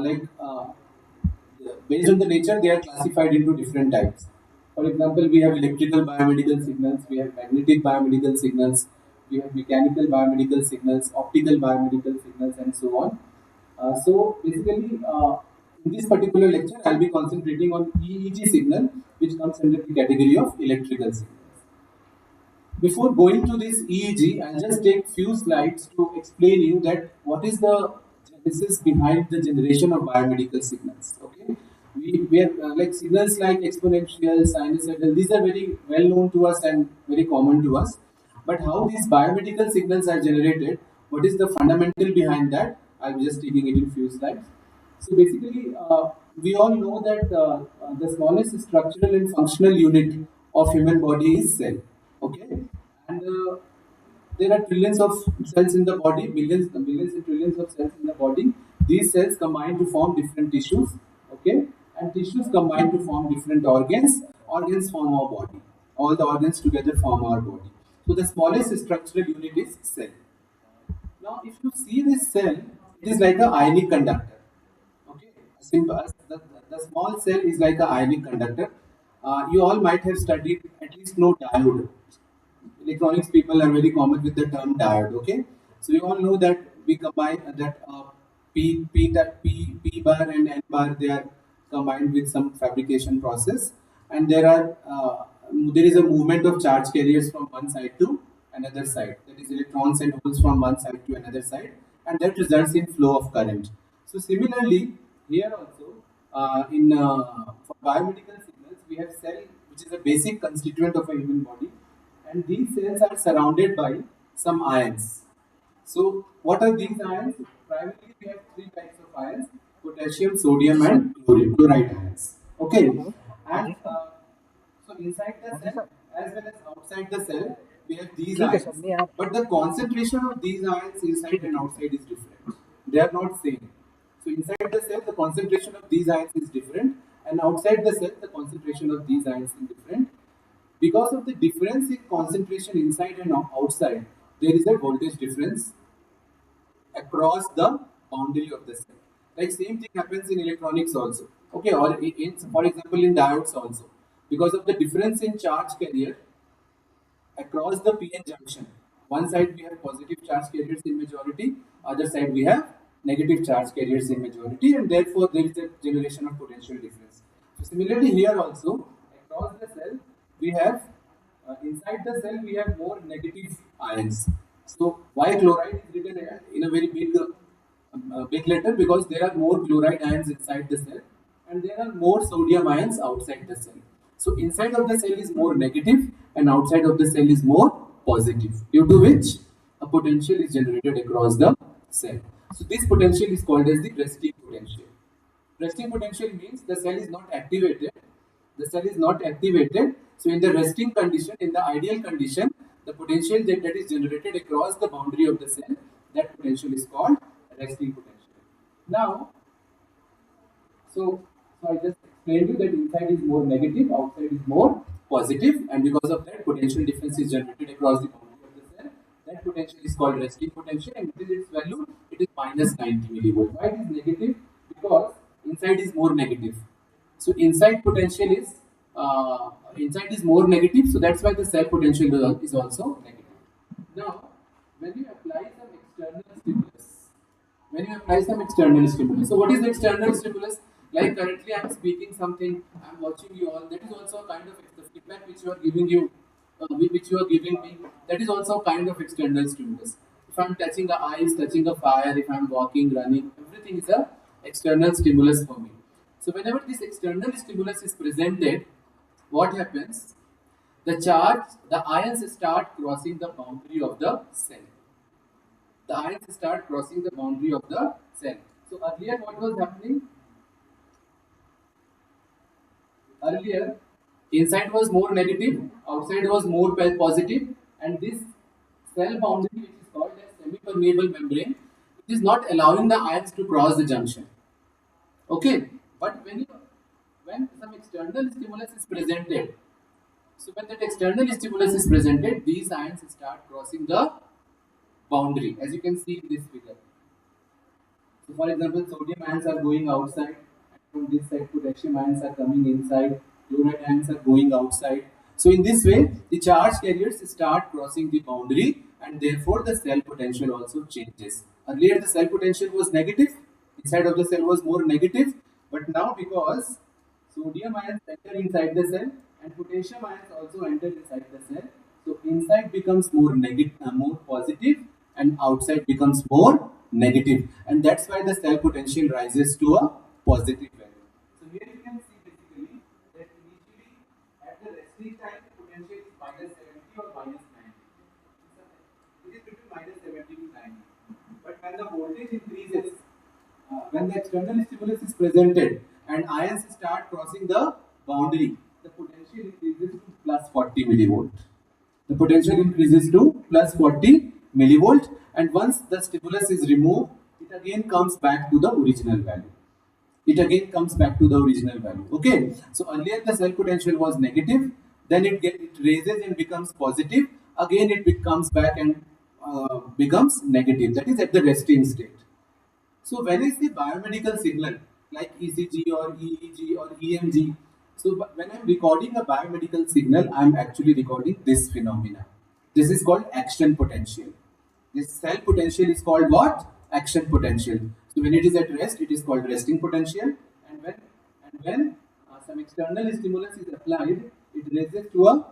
like based on the nature, they are classified into different types. For example, we have electrical biomedical signals, we have magnetic biomedical signals, we have mechanical biomedical signals, optical biomedical signals, and so on. So basically, in this particular lecture, I'll be concentrating on EEG signal, which comes under the category of electrical signals. Before going to this EEG, I'll just take few slides to explain you that what is the genesis behind the generation of biomedical signals. Okay, we are like signals like exponential, sinusoidal. These are very well known to us and very common to us. But how these biomedical signals are generated? What is the fundamental behind that? I'm just taking it in few slides. So basically, we all know that the smallest structural and functional unit of human body is cell. Okay, and there are trillions of cells in the body, millions and trillions of cells in the body. These cells combine to form different tissues. Okay, and tissues combine to form different organs. Organs form our body. All the organs together form our body. So the smallest structural unit is cell. Now, if you see this cell, it is like a ionic conductor. Okay, simple. The small cell is like a ionic conductor. You all might have studied at least know diode. Electronics people are very common with the term diode. Okay, so you all know that we combine that P bar and N bar, they are combined with some fabrication process, and there is a movement of charge carriers from one side to another side. That is electrons and holes from one side to another side, and that results in flow of current. So similarly, here also in for biomedical signals, we have cell, which is a basic constituent of a human body, and these cells are surrounded by some ions. So, what are these ions? Primarily, we have three types of ions: potassium, sodium, and chloride ions. Okay, and so inside the cell as well as outside the cell, we have these ions. But the concentration of these ions inside and outside is different. They are not same. So inside the cell, the concentration of these ions is different, and outside the cell, the concentration of these ions is different. Because of the difference in concentration inside and outside, there is a voltage difference across the boundary of the cell. Like same thing happens in electronics also. Okay, or for example in diodes also. Because of the difference in charge carrier across the PN junction. One side we have positive charge carriers in majority, other side we have negative charge carriers in majority, and therefore there is a generation of potential difference. So similarly here also, across the cell we have inside the cell we have more negative ions. So why chloride is written in a very big letter? Because there are more chloride ions inside the cell and there are more sodium ions outside the cell. So inside of the cell is more negative and outside of the cell is more positive, due to which a potential is generated across the cell. So this potential is called as the resting potential. Resting potential means the cell is not activated. The cell is not activated. So in the resting condition, in the ideal condition, the potential that is generated across the boundary of the cell, that potential is called resting potential. Now, so I just explained you that inside is more negative, outside is more positive, and because of that, potential difference is generated across the boundary of the cell. That potential is called resting potential, and what is its value? It is minus 90 millivolt. Why it is negative? Because inside is more negative. So inside is more negative, so that's why the cell potential is also negative. Now, when you apply some external stimulus, so what is the external stimulus? Like currently, I'm speaking something, I'm watching you all. That is also a kind of the feedback which you are giving which you are giving me. That is also a kind of external stimulus. If I'm touching the ice, touching a fire, if I'm walking, running, everything is a external stimulus for me. So whenever this external stimulus is presented, what happens? The ions start crossing the boundary of the cell. The ions start crossing the boundary of the cell. So earlier, what was happening? Earlier, inside was more negative, outside was more positive, and this cell boundary, which is called as semi-permeable membrane, it is not allowing the ions to cross the junction. Okay, but when some external stimulus is presented, so when that external stimulus is presented, these ions start crossing the boundary, as you can see in this figure. So, for example, sodium ions are going outside, and from this side, potassium ions are coming inside, chloride ions are going outside. So, in this way, the charge carriers start crossing the boundary, and therefore the cell potential also changes. Earlier, the cell potential was negative, inside of the cell was more negative, but now because sodium ions enter inside the cell and potassium ions also enter inside the cell. So inside becomes more negative, more positive, and outside becomes more negative, and that's why the cell potential rises to a positive value. So here you can see basically that initially at the resting time the potential is minus 70 or minus 90. It is between minus 70 to 90. But when the voltage increases, when the external stimulus is presented and ions start crossing the boundary, the potential increases to plus 40 millivolt. The potential increases to plus 40 millivolt, and once the stimulus is removed, it again comes back to the original value. It again comes back to the original value. Okay, so earlier the cell potential was negative, then it raises and becomes positive. Again, it comes back and becomes negative. That is at the resting state. So when I say biomedical signal like ECG or EEG or EMG, so when I'm recording a biomedical signal, I'm actually recording this phenomena. This is called action potential. This cell potential is called what? Action potential. So when it is at rest, it is called resting potential, and when some external stimulus is applied, it raises to a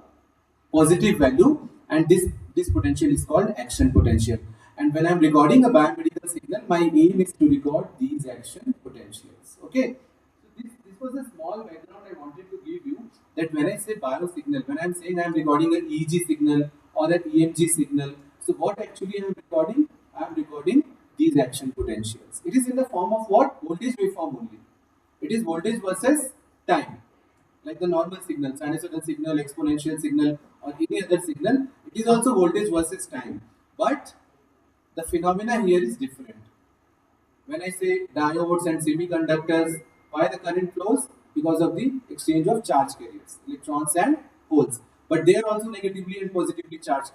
positive value, and this potential is called action potential. And when I'm recording a biomedical signal, my aim is to record these action potentials. Okay, so this was a small background I wanted to give you, that when I say biosignal, when I'm saying I'm recording an EEG signal or an EMG signal, so what actually I'm recording? I'm recording these action potentials. It is in the form of what? Voltage waveform only. It is voltage versus time, like the normal signal, sinusoidal signal, exponential signal, or any other signal. It is also voltage versus time, but the phenomena here is different. When I say diodes and semiconductors, why the current flows? Because of the exchange of charge carriers, electrons and holes. But they are also negatively and positively charge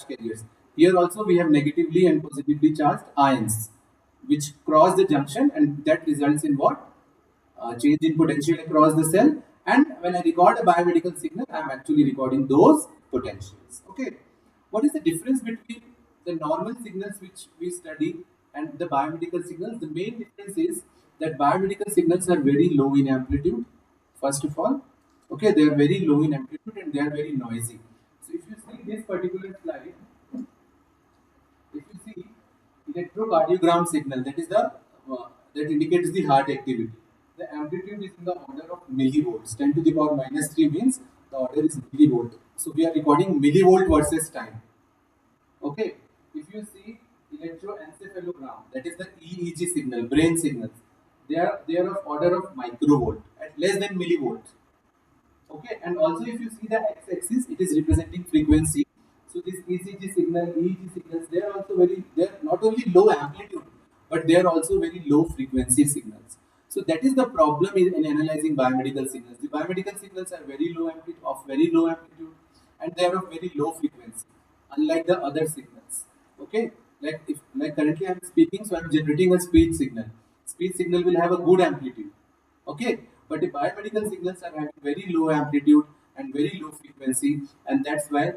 carriers. Here also we have negatively and positively charged ions, which cross the junction, and that results in what? Change in potential across the cell. And when I record a biomedical signal, I am actually recording those potentials. Okay. What is the difference between the normal signals which we study and the biomedical signals? The main difference is that biomedical signals are very low in amplitude, first of all. Okay, they are very low in amplitude and they are very noisy. So if you see this particular slide, if you see electrocardiogram signal, that is the that indicates the heart activity. The amplitude is in the order of millivolts. 10 to the power minus 3 means the order is millivolt. So we are recording millivolt versus time. Okay. If you see electroencephalogram, that is the EEG signal, brain signals. They are of order of microvolt at less than millivolt. Okay, and also if you see the x-axis, it is representing frequency. So this ECG signal, EEG signals, they are not only low amplitude, but they are also very low frequency signals. So that is the problem in analyzing biomedical signals. The biomedical signals are very low amplitude, and they are of very low frequency, unlike the other signals. Okay, like currently I am speaking, so I am generating a speech signal. Speech signal will have a good amplitude. Okay, but the biomedical signals are having very low amplitude and very low frequency, and that's why,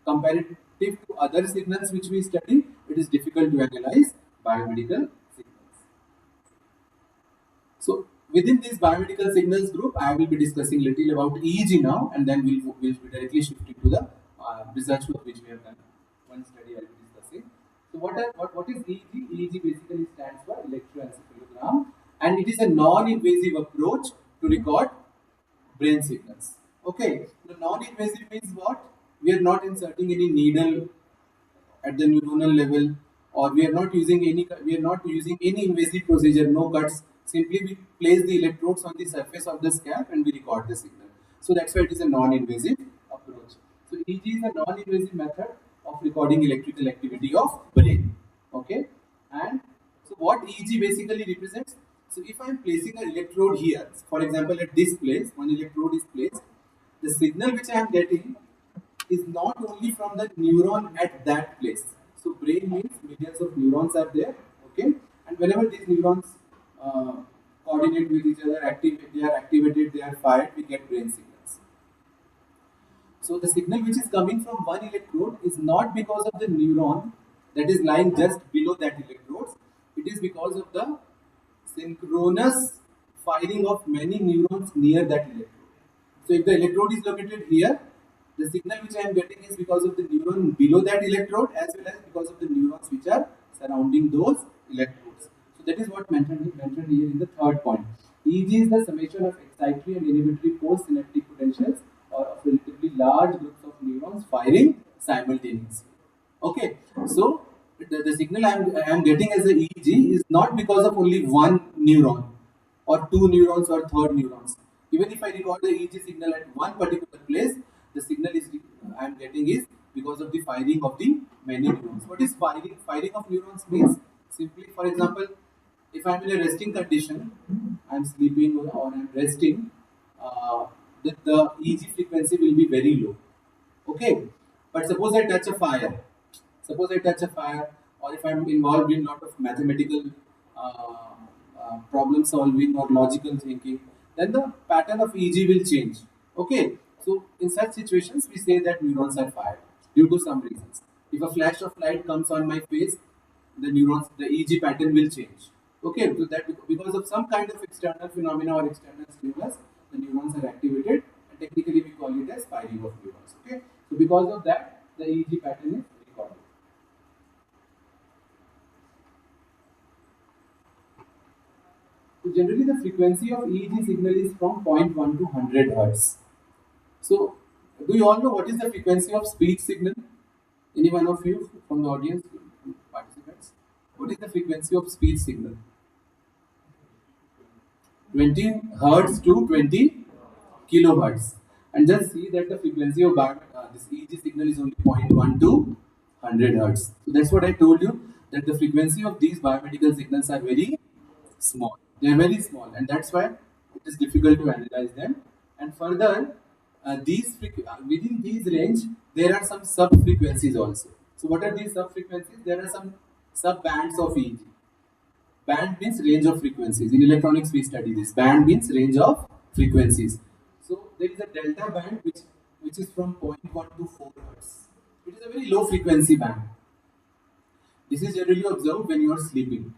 comparative to other signals which we study, it is difficult to analyze biomedical signals. So, within this biomedical signals group, I will be discussing little about EEG now, and then we'll be directly shifting to the research work which we have done. One study I will be discussing. So, what is EEG? EEG basically stands for electroencephalogram, and it is a non-invasive approach to record brain signals. Okay, the non-invasive means what? We are not inserting any needle at the neuronal level, or we are not using any invasive procedure, no cuts. Simply we place the electrodes on the surface of the scalp and we record the signal. So that's why it is a non-invasive approach. So EEG is a non-invasive method of recording electrical activity of brain. Okay, and so what EEG basically represents? So if I am placing an electrode here, for example, at this place, one electrode is placed, the signal which I am getting is not only from the neuron at that place. So brain means millions of neurons are there. Okay, And whenever these neurons uh, coordinate with each other, they are activated, they are fired, we get brain signals. So the signal which is coming from one electrode is not because of the neuron that is lying just below that electrode. It is because of the synchronous firing of many neurons near that electrode. So if the electrode is located here, the signal which I am getting is because of the neuron below that electrode as well as because of the neurons which are surrounding those electrodes. So that is what mentioned here in the third point. EEG is the summation of excitatory and inhibitory post-synaptic potentials or of relatively large groups of neurons firing simultaneously. Okay, so the signal I am getting as a EEG is not because of only one neuron or two neurons or third neurons. Even if I record the EEG signal at one particular place, the signal is I am getting is because of the firing of the many neurons. What is firing? Firing of neurons means simply, for example, if I am in a resting condition, I am sleeping or I am resting, the EEG frequency will be very low. Okay, but suppose I touch a fire. Suppose I touch a fire, or if I'm involved in a lot of mathematical problem solving or logical thinking, then the pattern of EEG will change. Okay, so in such situations, we say that neurons are fired due to some reasons. If a flash of light comes on my face, the EEG pattern will change. Okay, so that because of some kind of external phenomena or external stimulus, the neurons are activated, and technically we call it as firing of neurons. Okay, so because of that, the EEG pattern is recorded. So generally, the frequency of EEG signal is from zero point 0.1 to 100 hertz. So, do you all know what is the frequency of speech signal? Any one of you from the audience, participants? What is the frequency of speech signal? 20 hertz to 20 kilohertz. And just see that the frequency of this EEG signal is only zero point 0.1 to 100 hertz. So that's what I told you, that the frequency of these biomedical signals are very small. They are very small, and that's why it is difficult to analyze them. And further, within these range, there are some sub frequencies also. So what are these sub frequencies? There are some sub bands of EEG. Band means range of frequencies. In electronics, we study this. Band means range of frequencies. So there is a delta band which is from zero point 0.1 to 4 hertz. It is a very low frequency band. This is generally observed when you are sleeping.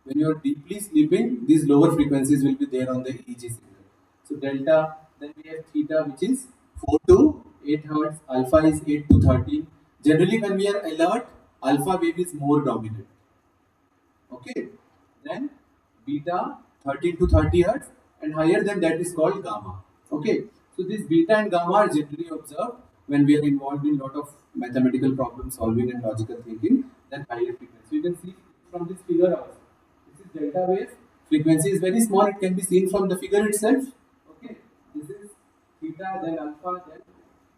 When you are deeply sleeping, these lower frequencies will be there on the EEG signal. So delta, then we have theta, which is 4 to 8 hertz. Alpha is 8 to 13. Generally, when we are alert, alpha wave is more dominant. Okay, then beta 13 to 30 hertz, and higher than that is called gamma. Okay, so this beta and gamma are generally observed when we are involved in lot of mathematical problem solving and logical thinking. Then higher frequency. So you can see from this figure also. This is delta wave. Frequency is very small. It can be seen from the figure itself. Okay, this is theta, then alpha, then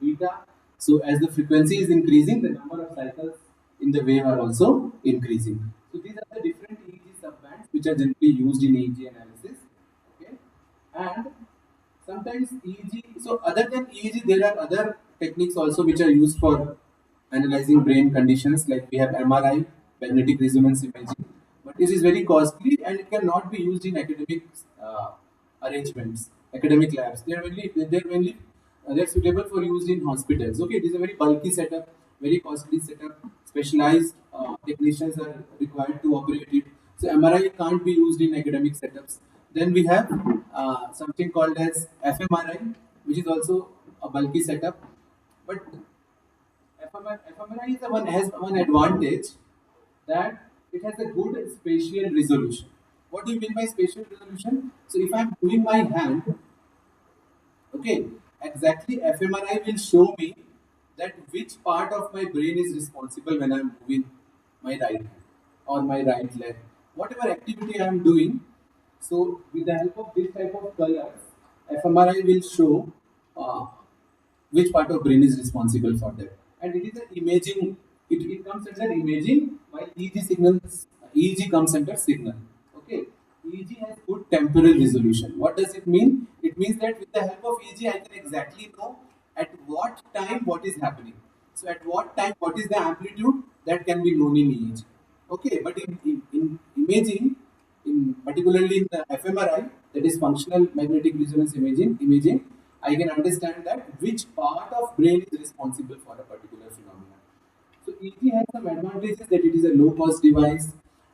beta. So as the frequency is increasing, the number of cycles in the wave are also increasing. So these are the different EEG subbands which are generally used in EEG analysis. Okay, and sometimes EEG. So other than EEG, there are other techniques also which are used for analyzing brain conditions. Like we have MRI, magnetic resonance imaging, but this is very costly and it cannot be used in academic arrangements, academic labs. They're suitable for use in hospitals. Okay, it is a very bulky setup, very costly setup. Specialized technicians are required to operate it. So MRI can't be used in academic setups. Then we have something called as fMRI, which is also a bulky setup. But fMRI is has one advantage, that it has a good spatial resolution. What do you mean by spatial resolution? So if I'm moving my hand, okay, exactly fMRI will show me that which part of my brain is responsible when I'm moving my right hand or my right leg. Whatever activity I'm doing, so with the help of this type of colors, fMRI will show uh, which part of brain is responsible for that. And it is an imaging, it comes under imaging, while EEG comes under signal. Okay. EEG has good temporal resolution. What does it mean? It means that with the help of EEG, I can exactly know at what time what is happening. So at what time what is the amplitude, that can be known in EEG. Okay, but in imaging, in particularly in the fMRI, that is functional magnetic resonance imaging, I can understand that which part of brain is responsible for a particular phenomenon. So EEG has some advantages that it is a low cost device,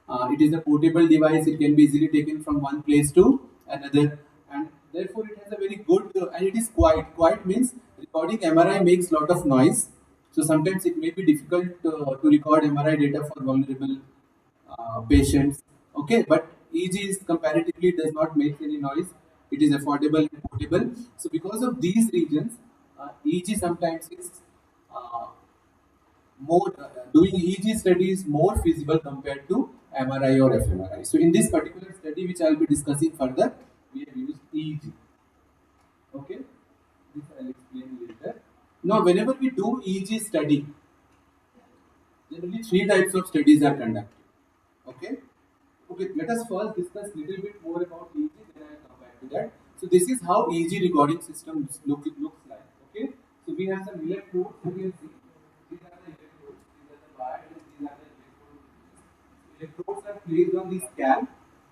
it is a portable device, it can be easily taken from one place to another, and therefore it has a very good and it is quiet. Quiet means recording MRI makes lot of noise, so sometimes it may be difficult to record MRI data for vulnerable patients. Okay, but EEG is comparatively does not make any noise. It is affordable and portable. So because of these reasons, EEG sometimes is uh, more doing EEG study is more feasible compared to MRI or fMRI. So in this particular study, which I will be discussing further, we have used EEG. Okay, this I will explain later. Now, whenever we do EEG study, generally three types of studies are conducted. Okay. Okay, let us first discuss little bit more about EEG, then I will come back to that. So this is how EEG recording system looks like. Okay, so we have some electrodes. You can see these are the electrodes. These are the wires. And these are the electrodes. Electrodes are placed on the scalp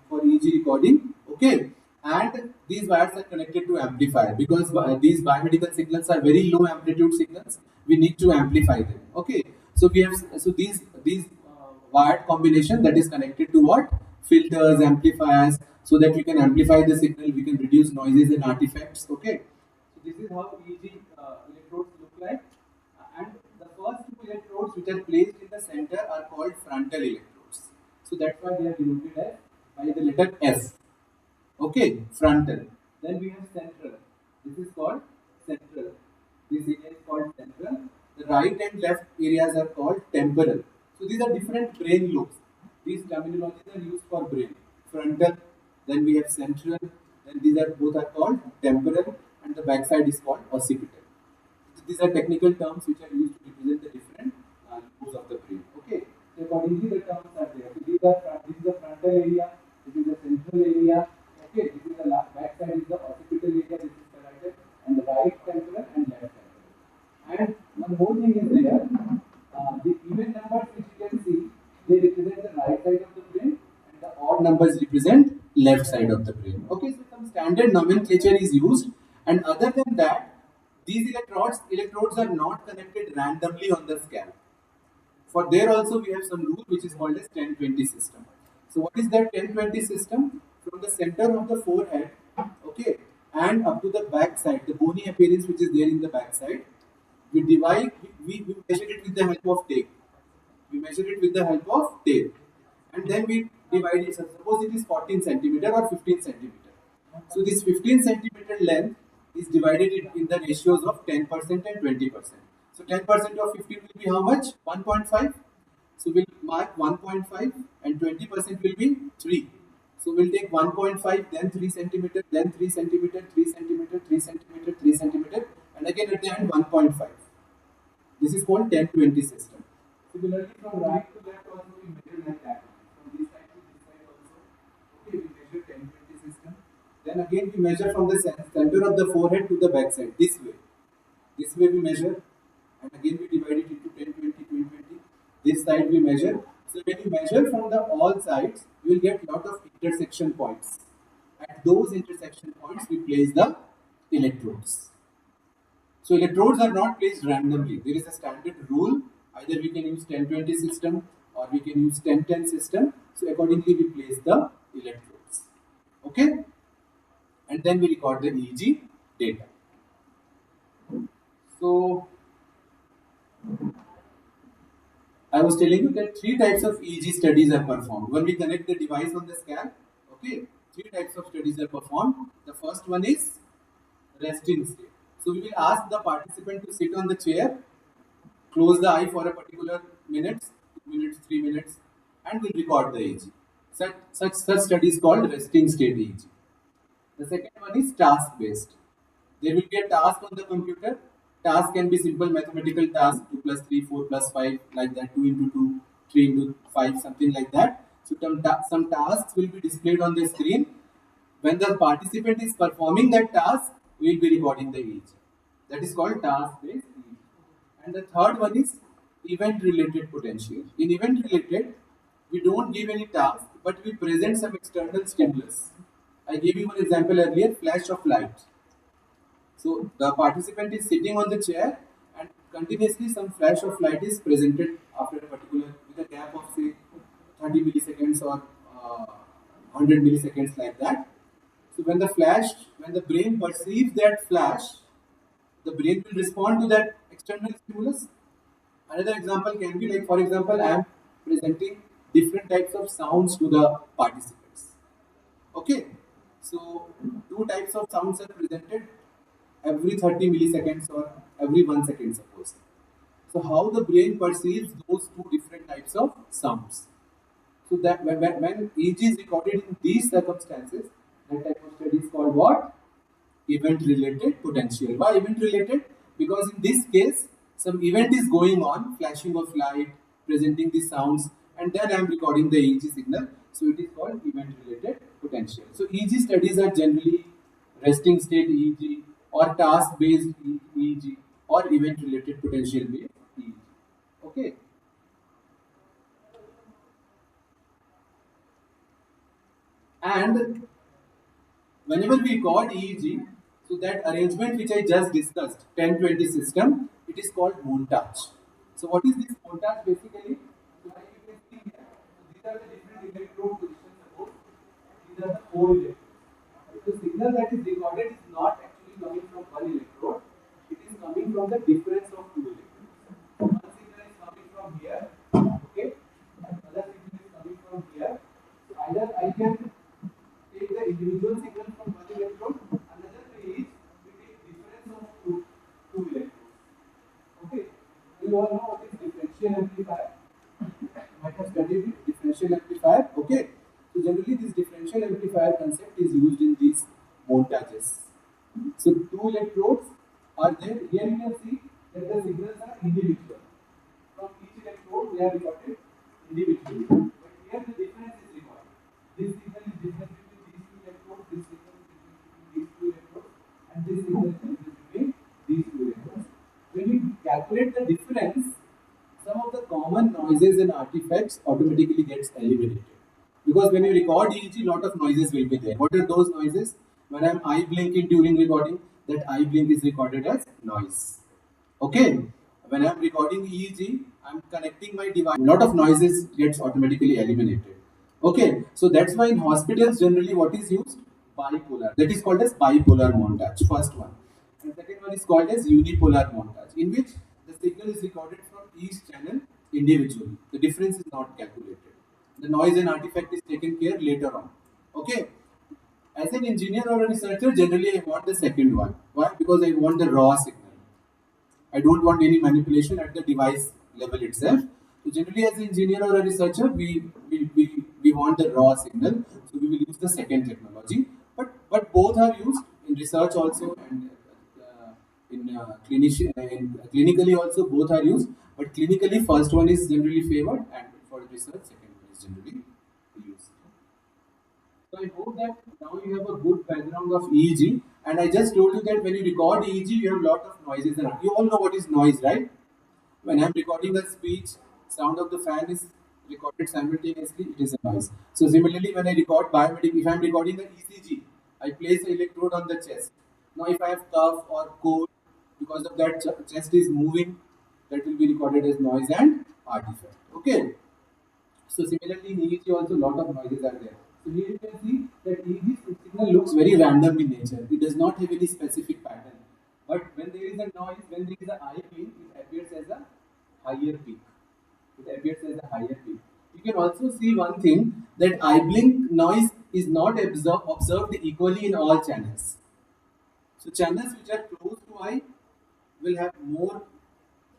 for EEG recording. Okay, and these wires are connected to amplifier because these biomedical signals are very low amplitude signals. We need to amplify them. Okay, so we have so these wired combination that is connected to what filters, amplifiers, so that we can amplify the signal, we can reduce noises and artifacts. Okay, so this is how EEG electrodes look like. And the first two electrodes which are placed in the center are called frontal electrodes. So that's why they are denoted as by the letter S. Okay, frontal. Then we have central. This is called central. This area is called central. The right and left areas are called temporal. So these are different brain lobes. These terminologies are used for brain. Frontal, then we have central, then these are both are called temporal, and the backside is called occipital. These are technical terms which are used to represent the different lobes of the brain. Okay, so accordingly the terms are there. So this is the frontal area, this is the central area. Okay, this is the back side is the occipital area, this is parietal, and the right temporal and left temporal. And one more thing is there, the even numbers which you can see, they represent the right side of the brain, and the odd numbers represent left side of the brain. Okay, so some standard nomenclature is used, and other than that, these electrodes are not connected randomly on the scalp. For there also we have some rule which is called as 10-20 system. So what is that 10-20 system? From the center of the forehead, okay, and up to the back side, the bony appearance which is there in the back side, we divide, we measure it with the help of tape. We measure it with the help of tape. And then we divide it. Suppose it is 14 centimeter or 15 centimeter. So this 15 centimeter length is divided in the ratios of 10% and 20%. So 10% of 15 will be how much? 1.5. So we'll mark 1.5 and 20% will be 3. So we'll take 1.5, then 3 centimeter, then 3 centimeter, 3 centimeter, 3 centimeter, 3 centimeter, and again at the end 1.5. This is called 10-20 system. Similarly, from right to left also we measure like that. From this side to this side also. Okay, we measure 10-20 system. Then again we measure from the center of the forehead to the back side. This way. This way we measure. And again we divide it into 10-20, 20-20. This side we measure. So when you measure from the all sides, you will get lot of intersection points. At those intersection points, we place the electrodes. So electrodes are not placed randomly. There is a standard rule. Either we can use 10-20 system or we can use 10-10 system. So accordingly we place the electrodes. Okay? And then we record the EEG data. So I was telling you that three types of EEG studies are performed. When we connect the device on the scalp, okay, three types of studies are performed. The first one is resting state. So we will ask the participant to sit on the chair, close the eye for a particular minutes, 2 minutes, 3 minutes, and we'll record the EEG. Such study is called resting state EEG. The second one is task based. There will be a task on the computer. Task can be simple mathematical task, 2 plus 3, 4 plus 5, like that, 2 into 2, 3 into 5, something like that. So some tasks will be displayed on the screen. When the participant is performing that task, we will be recording the EEG. That is called task based EEG. And the third one is event related potential. In event related, We don't give any task, but we present some external stimulus. I gave you one example earlier, flash of light. So the participant is sitting on the chair and continuously some flash of light is presented after a particular, with a gap of say 30 milliseconds or 100 milliseconds like that. So when the brain perceives that flash, the brain will respond to that external stimulus. Another example can be like, for example, I am presenting different types of sounds to the participants. Okay, so two types of sounds are presented every 30 milliseconds or every 1 second, suppose. So, how the brain perceives those two different types of sounds. So, that when EEG is recorded in these circumstances, that type of study is called what? Event related potential. Why event related? Because in this case, some event is going on, flashing of light, presenting the sounds, and then I am recording the EEG signal. So it is called event related potential. So EEG studies are generally resting state EEG or task based EEG or event related potential based EEG. Okay. And whenever we record EEG, so that arrangement which I just discussed, 10-20 system, it is called montage. So what is this montage basically? So like you can see here, so these are the different electrode positions. Suppose these are the four electrodes. The signal that is recorded is not actually coming from one electrode, it is coming from the difference of two electrodes. One signal is coming from here, okay, another signal is coming from here. So either I can take the individual signal from one electrode, another way is we take difference of two electrodes. Okay, you all know what is differential amplifier. You might have studied it, differential amplifier. Okay, so generally this differential amplifier concept is used in these montages. So two electrodes are there. Here you can see that the signals are individual. From each electrode they are recorded individually. But here the difference is recorded. This signal is different between these two electrodes, this signal is different between these two electrodes, and this signal is different between these two electrodes. When we calculate the difference, some of the common noises and artifacts automatically gets eliminated. Because when you record EEG, lot of noises will be there. What are those noises? When I'm eye blinking during recording, that eye blink is recorded as noise. Okay. When I'm recording EEG, I'm connecting my device. Lot of noises gets automatically eliminated. Okay. So that's why in hospitals generally what is used? Bipolar. That is called as bipolar montage. First one. And second one is called as unipolar montage, in which the signal is recorded from each channel individually. The difference is not calculated. The noise and artifact is taken care later on. Okay. As an engineer or a researcher, generally I want the second one. Why? Because I want the raw signal. I don't want any manipulation at the device level itself. So generally, as an engineer or a researcher, we want the raw signal. So we will use the second technology. But both are used in research also and in clinically also both are used. But clinically, first one is generally favored, and for research, second one is generally used. So I hope that now you have a good background of EEG. And I just told you that when you record EEG, you have a lot of noises around. You all know what is noise, right? When I'm recording a speech, sound of the fan is recorded simultaneously, it is a noise. So similarly, when I record biomedic, if I'm recording an ECG, I place an electrode on the chest. Now if I have cough or cold, because of that chest is moving, that will be recorded as noise and artifact. Okay. So similarly in EEG also lot of noises are there. So here you can see that EEG signal looks very random in nature. It does not have any specific pattern. But when there is a noise, when there is a eye blink, it appears as a higher peak. It appears as a higher peak. You can also see one thing that eye blink noise is not observed equally in all channels. So channels which are close to eye will have more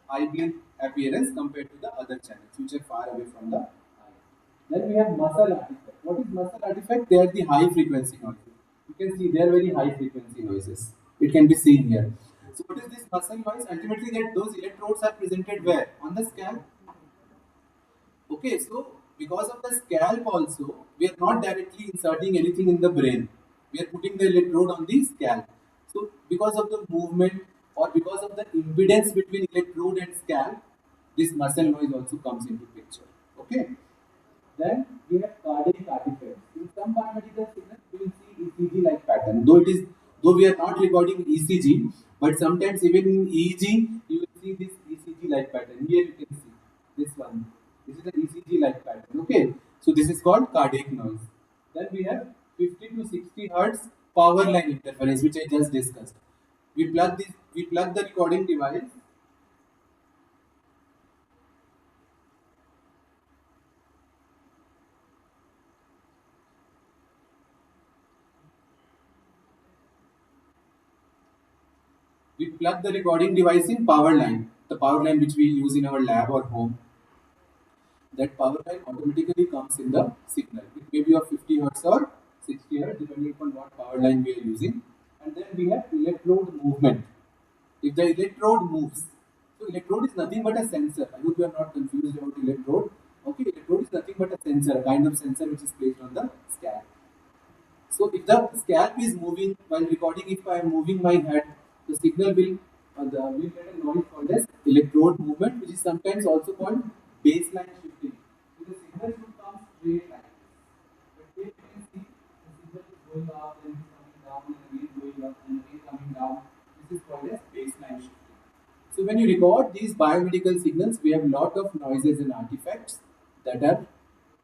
eye blink appearance compared to the other channels which are far away from the eye. Then we have muscle artifact. What is muscle artifact? They are the high frequency noises. You can see they are very high frequency noises. It can be seen here. So what is this muscle noise? Ultimately, that those electrodes are presented where? On the scalp. Okay, so because of the scalp also, we are not directly inserting anything in the brain. We are putting the electrode on the scalp. So because of the movement or because of the impedance between electrode and scalp, this muscle noise also comes into picture. Okay. Then we have cardiac artifacts. In some biomedical signals, we will see ECG-like pattern. Though we are not recording ECG, but sometimes even in EEG, you will see this ECG-like pattern. Here you can see this one. This is an ECG-like pattern. Okay, so this is called cardiac noise. Then we have 50 to 60 hertz power line interference, which I just discussed. We plug the recording device. We plug the recording device in power line, the power line which we use in our lab or home. That power line automatically comes in the signal. It may be of 50 hertz or 60 hertz depending upon what power line we are using. And then we have electrode movement. If the electrode moves, so electrode is nothing but a sensor. I hope you are not confused about electrode. Okay, electrode is nothing but a sensor, a kind of sensor which is placed on the scalp. So if the scalp is moving while recording, if I am moving my head, the signal will get a noise called as electrode movement, which is sometimes also called baseline shifting. So the signal should come straight like this. But here you can see the signal is going up, then it's coming down, and again going up, and again coming down. This is called as baseline shifting. So when you record these biomedical signals, we have a lot of noises and artifacts that are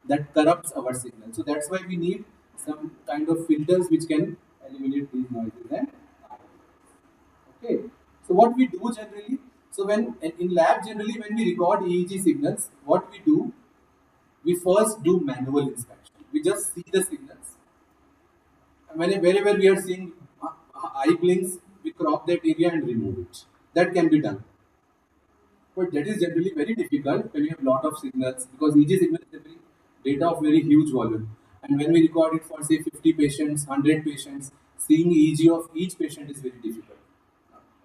that corrupts our signal. So that's why we need some kind of filters which can eliminate these noises and artifacts. Okay. So what we do generally, so when in lab generally when we record EEG signals, what we do, we first do manual inspection. We just see the signals. And wherever we are seeing eye blinks, we crop that area and remove it. That can be done. But that is generally very difficult when you have lot of signals because each signal is a very data of very huge volume. And when we record it for say 50 patients, 100 patients, seeing EEG of each patient is very difficult.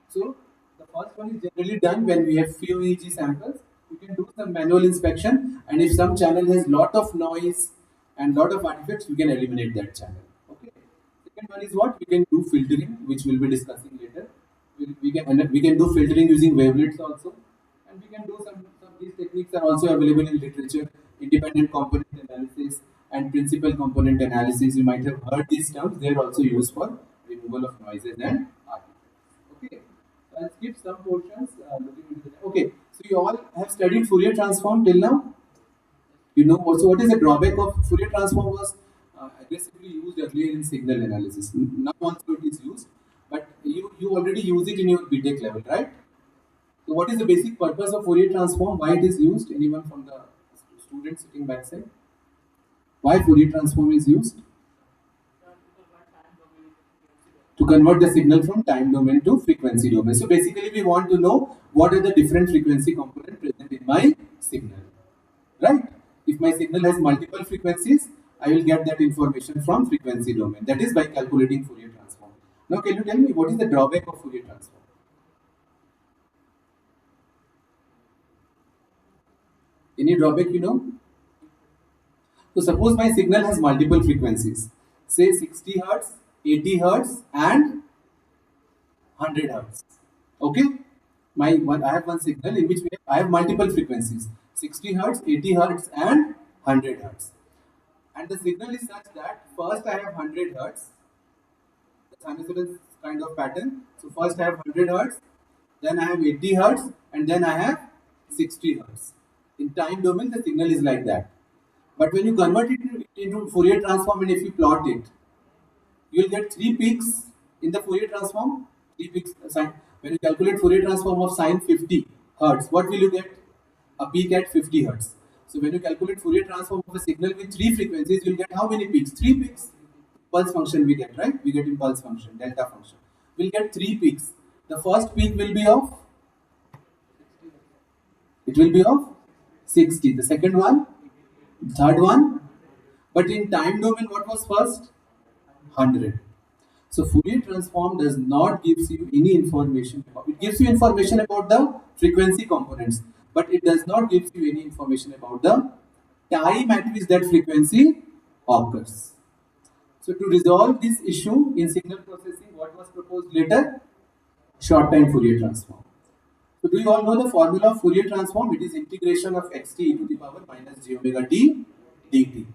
So the first one is generally done when we have few EEG samples. We can do some manual inspection, and if some channel has lot of noise and lot of artifacts, we can eliminate that channel. Okay. Second one is what we can do filtering, which we'll be discussing later. We can do filtering using wavelets also, and we can do some of these techniques are also available in literature. Independent component analysis and principal component analysis. You might have heard these terms. They are also used for removal of noises and artifacts. Okay, so I'll skip some portions. Looking into okay, so you all have studied Fourier transform till now. You know also what is the drawback of Fourier transform was aggressively used earlier in signal analysis. Now also it is used, but you already use it in your BTech level, right? So what is the basic purpose of Fourier transform? Why it is used? Anyone from the students sitting backside? Why Fourier transform is used? To convert the signal from time domain to frequency domain. So basically we want to know what are the different frequency components present in my signal. Right? If my signal has multiple frequencies, I will get that information from frequency domain. That is by calculating Fourier transform. Now can you tell me what is the drawback of Fourier transform? Any drawback you know? So suppose my signal has multiple frequencies, say 60 hertz, 80 hertz, and 100 hertz. Okay, I have one signal in which I have multiple frequencies, 60 hertz, 80 hertz, and 100 hertz. And the signal is such that first I have 100 hertz, the sinusoidal kind of pattern. So first I have 100 hertz, then I have 80 hertz, and then I have 60 hertz. In time domain, the signal is like that. But when you convert it into Fourier transform and if you plot it, you will get three peaks in the Fourier transform. Three peaks. When you calculate Fourier transform of sine 50 hertz, what will you get? A peak at 50 hertz. So when you calculate Fourier transform of a signal with three frequencies, you will get how many peaks? Three peaks. Pulse function we get, right? We get impulse function, delta function. We'll get three peaks. The first peak will be of, it will be of 60. The second one, third one. But in time domain, what was first? 100. So Fourier transform does not gives you any information. It gives you information about the frequency components, but it does not give you any information about the time at which that frequency occurs. So to resolve this issue in signal processing, what was proposed later? Short time Fourier transform. So do you all know the formula of Fourier transform? It is integration of xt e to the power minus j omega t dt. In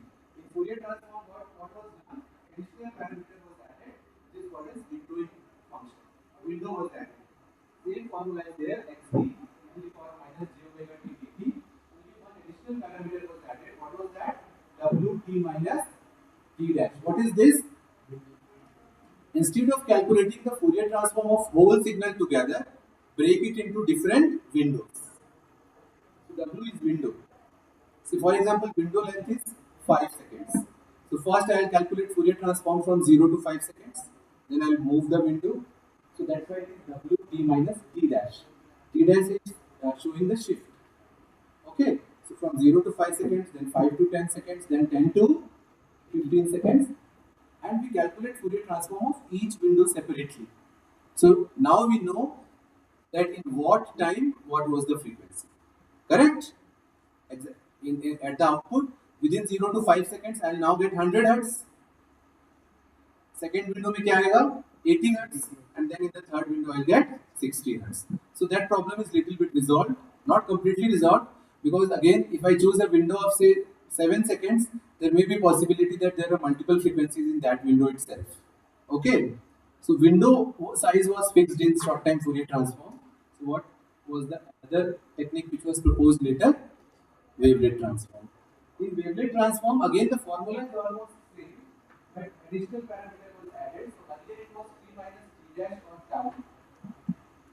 Fourier transform, what was done? Additional parameter was added. This is called as windowing function. A window was added. Same formula is there, xt to the power minus j omega t dt. Only one additional parameter was added. What was that? W t minus t dash. What is this? Instead of calculating the Fourier transform of whole signal together, break it into different windows. So W is window. So for example, window length is 5 seconds. So first I will calculate Fourier transform from 0 to 5 seconds. Then I will move the window. So that's why it is W t minus t dash. T dash is showing the shift. Okay. So from 0 to 5 seconds, then 5 to 10 seconds, then 10 to 15 seconds. And we calculate Fourier transform of each window separately. So now we know that in what time, what was the frequency. Correct? At the output, within 0 to 5 seconds, I will now get 100 Hertz. Second window में क्या आएगा? 80 Hertz. And then in the third window, I will get 60 Hertz. So that problem is little bit resolved. Not completely resolved, because again, if I choose a window of say 7 seconds, there may be possibility that there are multiple frequencies in that window itself. Okay. So window size was fixed in short time Fourier transform. So what was the other technique which was proposed later? Wavelet transform. In wavelet transform, again the formula is almost same, but additional parameter was added. So earlier it was t minus t dash or tau.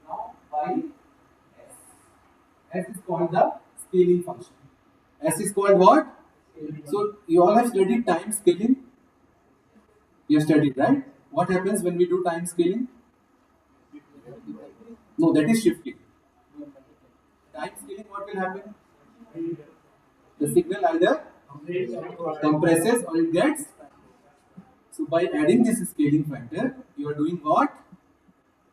Now by s. S is called the scaling function. S is called what? So you all have studied time scaling. You have studied, right? What happens when we do time scaling? No, that is shifting. Time scaling, what will happen? The signal either compresses or it gets. So by adding this scaling factor, you are doing what?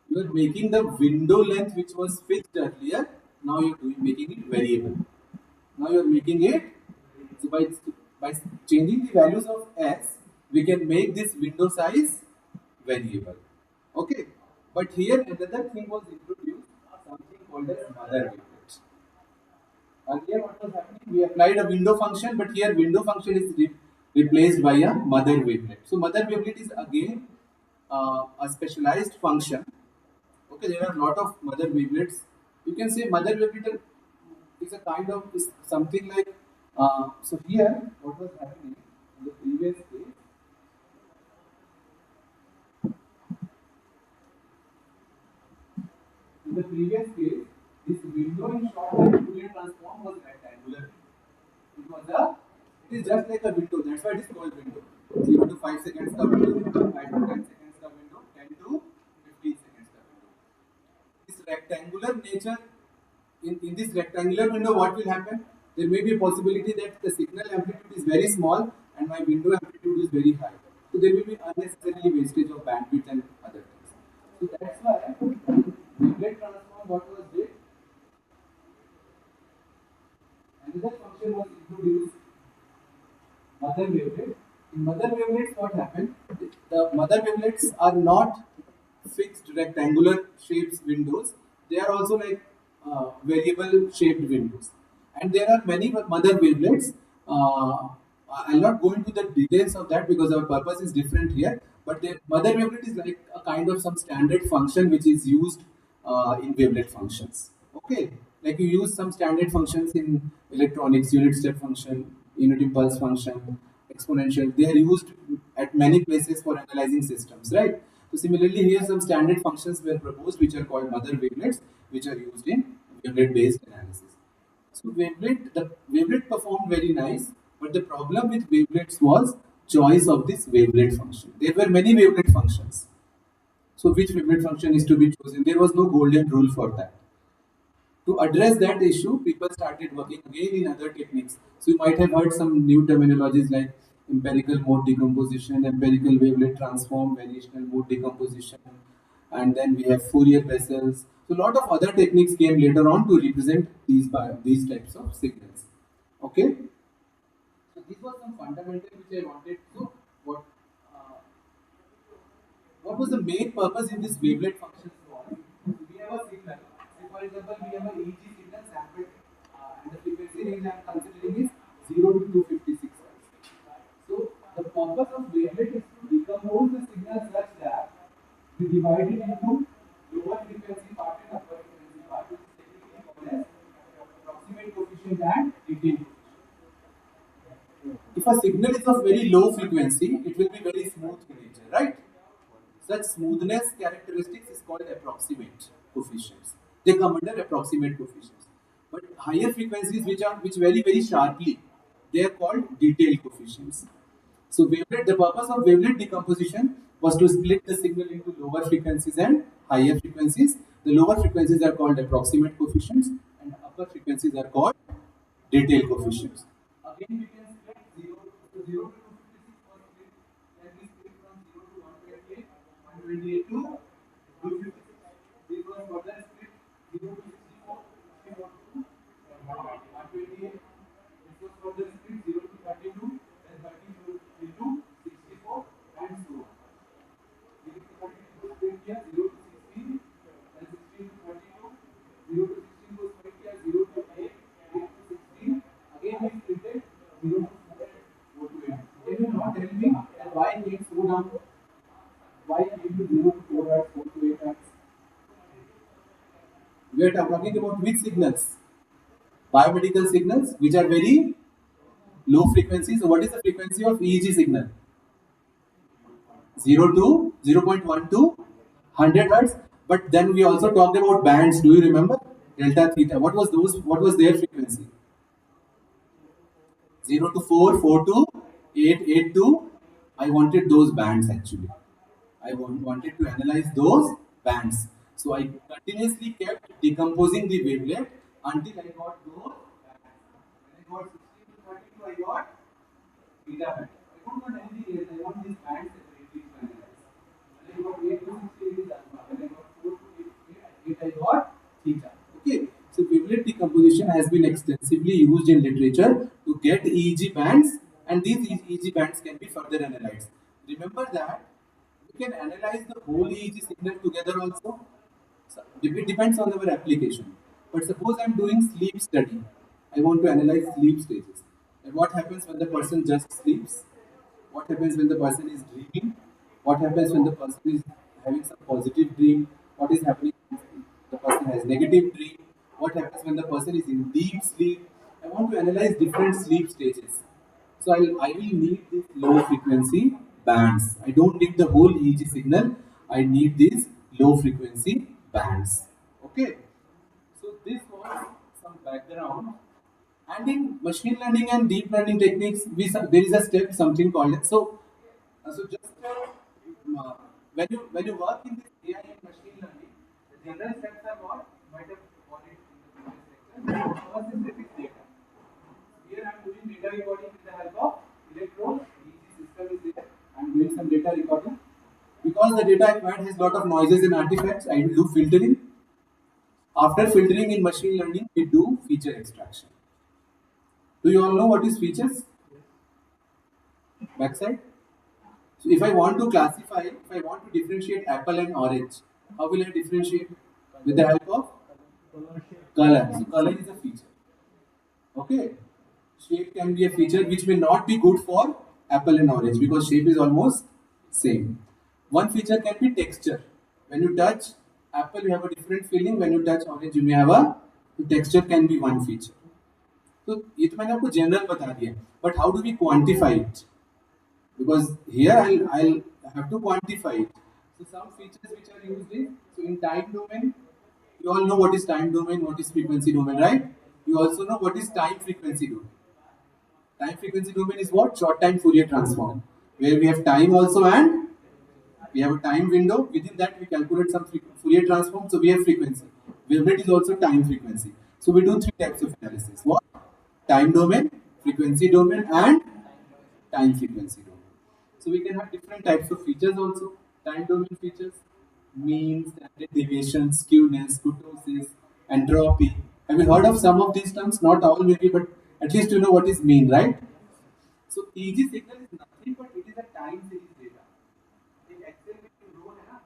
You are making the window length which was fixed earlier. Now you are making it variable. Now you are making it. So by changing the values of s, we can make this window size variable. Okay. But here another thing was introduced, something called as mother wavelet. Earlier what was happening? We applied a window function, but here window function is replaced by a mother wavelet. So mother wavelet is again a specialized function. Okay, there are a lot of mother wavelets. You can say mother wavelet is a kind of is something like so here what was happening in the previous case. In the previous case, this window in short-term Fourier transform was rectangular. It is just like a window. That's why it is called window. 0 to 5 seconds ka window, 5 to 10 seconds ka window, 10 to 15 seconds ka window. This rectangular nature, in this rectangular window, what will happen? There may be a possibility that the signal amplitude is very small and my window amplitude is very high. So there will be unnecessarily wastage of bandwidth and other things. So that's why wavelet transform, what was did? Another function was introduced, mother wavelet. In mother wavelets, what happened? The mother wavelets are not fixed rectangular shapes windows. They are also like variable shaped windows. And there are many mother wavelets. I'll not go into the details of that because our purpose is different here. But the mother wavelet is like a kind of some standard function which is used in wavelet functions. Okay, like you use some standard functions in electronics, unit step function, unit impulse function, exponential. They are used at many places for analyzing systems, right? So similarly, here some standard functions were proposed which are called mother wavelets, which are used in wavelet-based analysis. So the wavelet performed very nice, but the problem with wavelets was choice of this wavelet function. There were many wavelet functions. So which wavelet function is to be chosen? There was no golden rule for that. To address that issue, people started working again in other techniques. So you might have heard some new terminologies like empirical mode decomposition, empirical wavelet transform, variational mode decomposition, and then we have Fourier vessels. So a lot of other techniques came later on to represent these types of signals. Okay. So these were some fundamentals which I wanted to. What was the main purpose in this wavelet functions was? We have a signal. Say for example, we have a EEG signal sampled, and the frequency range I am considering is 0 to 256 Hz. purpose of wavelet is to decompose the signal such that we divide it into lower frequency part and upper frequency part, which is technically called as approximate coefficient and detailed coefficient. If a signal is of very low frequency, it will be very smooth in nature, right? Such smoothness characteristics is called approximate coefficients. They come under approximate coefficients. But higher frequencies which vary very sharply, they are called detailed coefficients. So wavelet, the purpose of wavelet decomposition was to split the signal into lower frequencies and higher frequencies. The lower frequencies are called approximate coefficients and upper frequencies are called detailed coefficients. Again, we can split 0 to 256 was split, then we split from 0 to 128, 128 to 256. This was further split 0 to 64, 64 to 128. This was further split 0 to 32, then 32 into 64 and so on. 0 to 32 was split here 0 to 16, then 16 to 32, 0 to 16 was split here 0 to 8, 8 to 16. Again we split it 0 to 4 and 4 to 8. Can you not tell me that why it came so down? Why it came to 0 to 4 hertz, 4 to 8 hertz? We are talking about which signals? Biomedical signals which are very low frequency. So what is the frequency of EEG signal? 0 to 0.1 to 100 hertz. But then we also talked about bands. Do you remember? Delta theta. What was those? What was their frequency? 0 to 4, 4 to 8, 8 to. I wanted those bands actually. I wanted to analyze those bands. So I continuously kept decomposing the wavelet until I got those bands. When I got 16 to 32, I got theta band. I don't want anything else. I want these bands separately to analyze. When I got 8 to 60, it is alpha. When I got 4 to 8, I got theta. Okay. So wavelet decomposition has been extensively used in literature to get EEG bands, and these EEG bands can be further analyzed. Remember that we can analyze the whole EEG signal together also. So it depends on our application. But suppose I'm doing sleep study. I want to analyze sleep stages. And what happens when the person just sleeps? What happens when the person is dreaming? What happens when the person is having some positive dream? What is happening when the person has negative dream? What happens when the person is in deep sleep? I want to analyze different sleep stages. So I will need these low frequency bands. I don't need the whole EEG signal. I need these low frequency bands. Okay. So this was some background. And in machine learning and deep learning techniques, there is a step something called so just when you work in this AI and machine learning, the general steps are what you might have called it in the previous lecture. First is fixed data. Here I am doing data recording with the help of electrodes. EEG system is there. I am doing some data recording. Because the data acquired has lot of noises and artifacts, I will do filtering. After filtering in machine learning, we do feature extraction. Do you all know what is features? Backside. So if I want to classify, if I want to differentiate apple and orange, how will I differentiate? With the help of color. So color is a feature. Okay. Shape can be a feature which may not be good for apple and orange because shape is almost same. One feature can be texture. When you touch apple, you have a different feeling. When you touch orange, you may have a texture can be one feature. तो ये तो मैंने आपको general बता दिया but how do we quantify it because here I'll have to quantify it. So some features which are used in time domain, you all know what is time domain, what is frequency domain, right? You also know what is time frequency domain. Time frequency domain is what? Short time Fourier transform, where we have time also and we have a time window. Within that we calculate some Fourier transform, so we have frequency. Wavelet is also time frequency. So we do three types of analysis. What? Time domain, frequency domain, and time frequency domain. So we can have different types of features also. Time domain features, mean, standard deviation, skewness, kurtosis, entropy. Have you heard of some of these terms? Not all maybe, but at least you know what is mean, right? So EG signal is nothing but it is a time series data. In Excel में जो row है ना,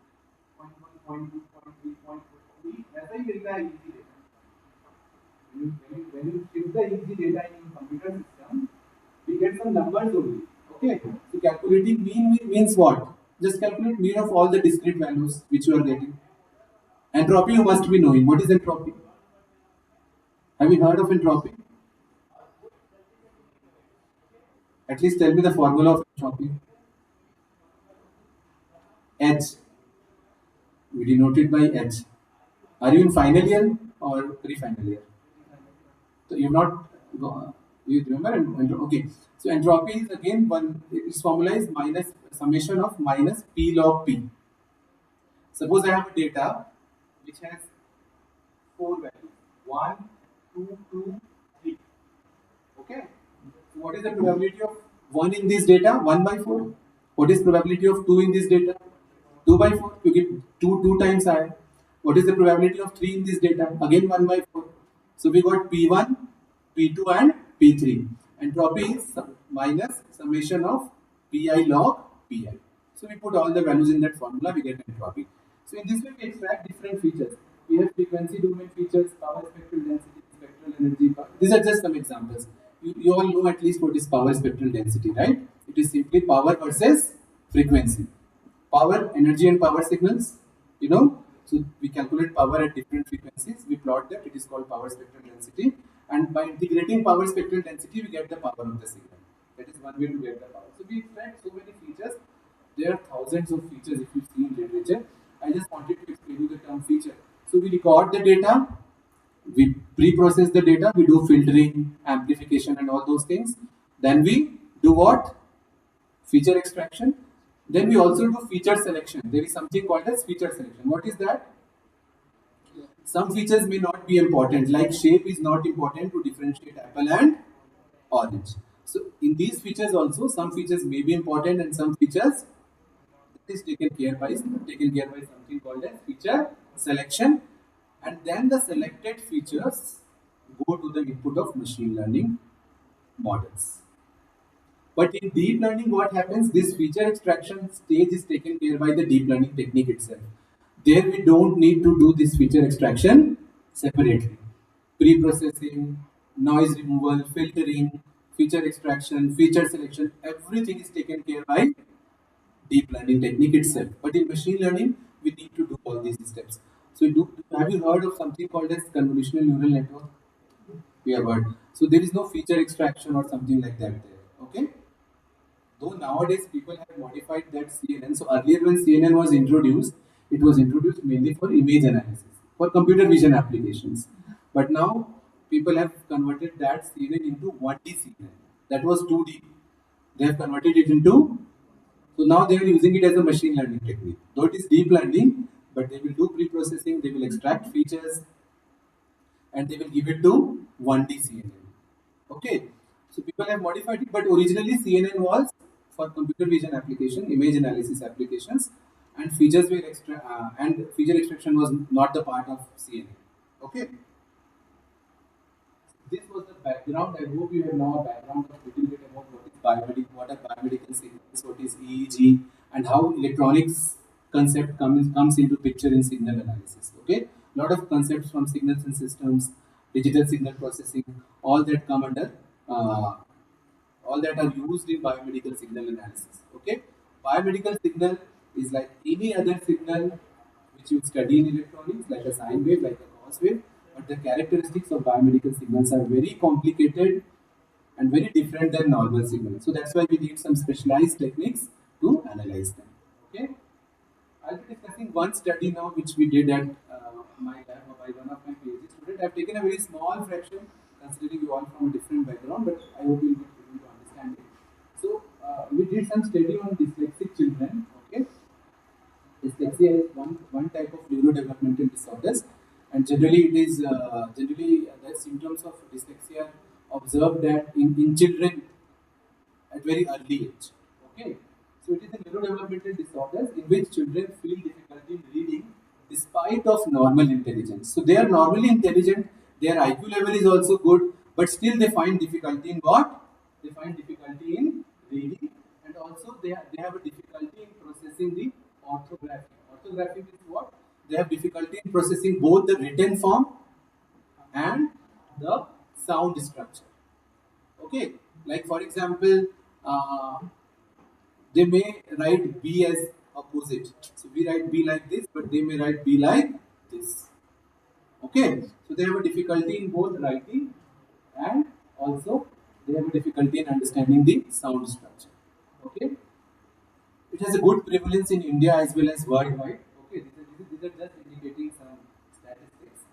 point 1, point 2, point 3, point 4, वैसा ही मिलता है EG data. When you shift the EG data in computer system, we get some numbers only. Okay, so calculating mean means what? Just calculate mean of all the discrete values which you are getting. Entropy you must be knowing. What is entropy? Have you heard of entropy? At least tell me the formula of entropy. H. We denote it by H. Are you in final year or pre-final year? So you've not you remember okay. So entropy is again one its formula is minus summation of minus P log P. Suppose I have a data which has four values. One, two, two, three. Okay. So what is the probability of 1 in this data? 1 by 4. What is probability of 2 in this data? 2 by 4. You get 2 times higher. What is the probability of 3 in this data? Again 1 by 4. So we got P1, P2 and P3. Entropy is minus summation of Pi log Pi. So we put all the values in that formula, we get entropy. So in this way we extract different features. We have frequency domain features, power spectral density, spectral energy. These are just some examples. You all know at least what is power spectral density, right? It is simply power versus frequency. Power, energy and power signals, you know. So we calculate power at different frequencies. We plot that. It is called power spectral density. And by integrating power spectral density, we get the power of the signal. That is one way to get the power. So we extract so many features. There are thousands of features if you see in literature. I just wanted to explain you the term feature. So we record the data, we pre-process the data, we do filtering, amplification and all those things. Then we do what? Feature extraction. Then we also do feature selection. There is something called as feature selection. What is that? Some features may not be important, like shape is not important to differentiate apple and orange. So in these features also, some features may be important and some features is taken care by something called as feature selection, and then the selected features go to the input of machine learning models. But in deep learning, what happens? This feature extraction stage is taken care by the deep learning technique itself. There we don't need to do this feature extraction separately. Pre-processing, noise removal, filtering, feature extraction, feature selection, everything is taken care by deep learning technique itself. But in machine learning, we need to do all these steps. So, have you heard of something called as convolutional neural network? We have heard. So there is no feature extraction or something like that there. Okay. Though nowadays people have modified that CNN. So earlier when CNN was introduced, it was introduced mainly for image analysis, for computer vision applications. But now people have converted that CNN into 1D CNN. That was 2D. They have converted it into, so now they are using it as a machine learning technique. Though it is deep learning, but they will do pre-processing, they will extract features, and they will give it to 1D CNN. Okay, so people have modified it, but originally CNN was for computer vision application, image analysis applications, and features were and feature extraction was not the part of CNN. Okay, this was the background. I hope you have now a background of little bit about what are biomedical signals, what is EEG, and how electronics concept comes into picture in signal analysis. Okay, lot of concepts from signals and systems, digital signal processing, all that come under uh, all that are used in biomedical signal analysis. Okay, biomedical signal is like any other signal which you study in electronics, like a sine wave, like a cos wave. But the characteristics of biomedical signals are very complicated and very different than normal signals. So that's why we need some specialized techniques to analyze them. Okay. I'll be discussing one study now which we did at my lab by one of my PhD students. I've taken a very small fraction considering you all from a different background, but I hope you'll be able to understand it. So we did some study on dyslexic children. Okay, dyslexia is one type of neurodevelopmental disorders, and generally it is the symptoms of dyslexia observed that in children at very early age. Okay, so it is a neurodevelopmental disorders in which children feel difficulty in reading despite of normal intelligence. So they are normally intelligent, their IQ level is also good, but still they find difficulty in what? They find difficulty in reading, and also they have a difficulty in processing the orthography. Orthography is what? They have difficulty in processing both the written form and the sound structure. Okay, like for example, uh, They may write B as opposite. So we write B like this, but they may write B like this. Okay, so they have a difficulty in both writing and also they have a difficulty in understanding the sound structure. Okay, it has a good prevalence in India as well as worldwide. Okay, these are just indicating some statistics.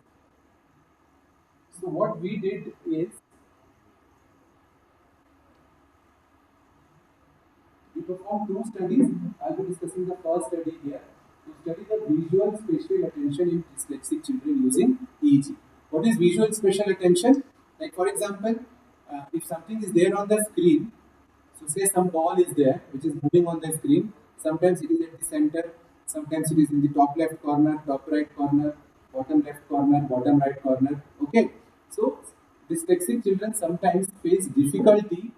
So what we did is we performed two studies. I'll be discussing the first study here. To study the visual spatial attention in dyslexic children using EEG. What is visual spatial attention? Like for example, if something is there on the screen, so say some ball is there which is moving on the screen. Sometimes it is at the center, sometimes it is in the top left corner, top right corner, bottom left corner, bottom right corner. Okay. So dyslexic children sometimes face difficulty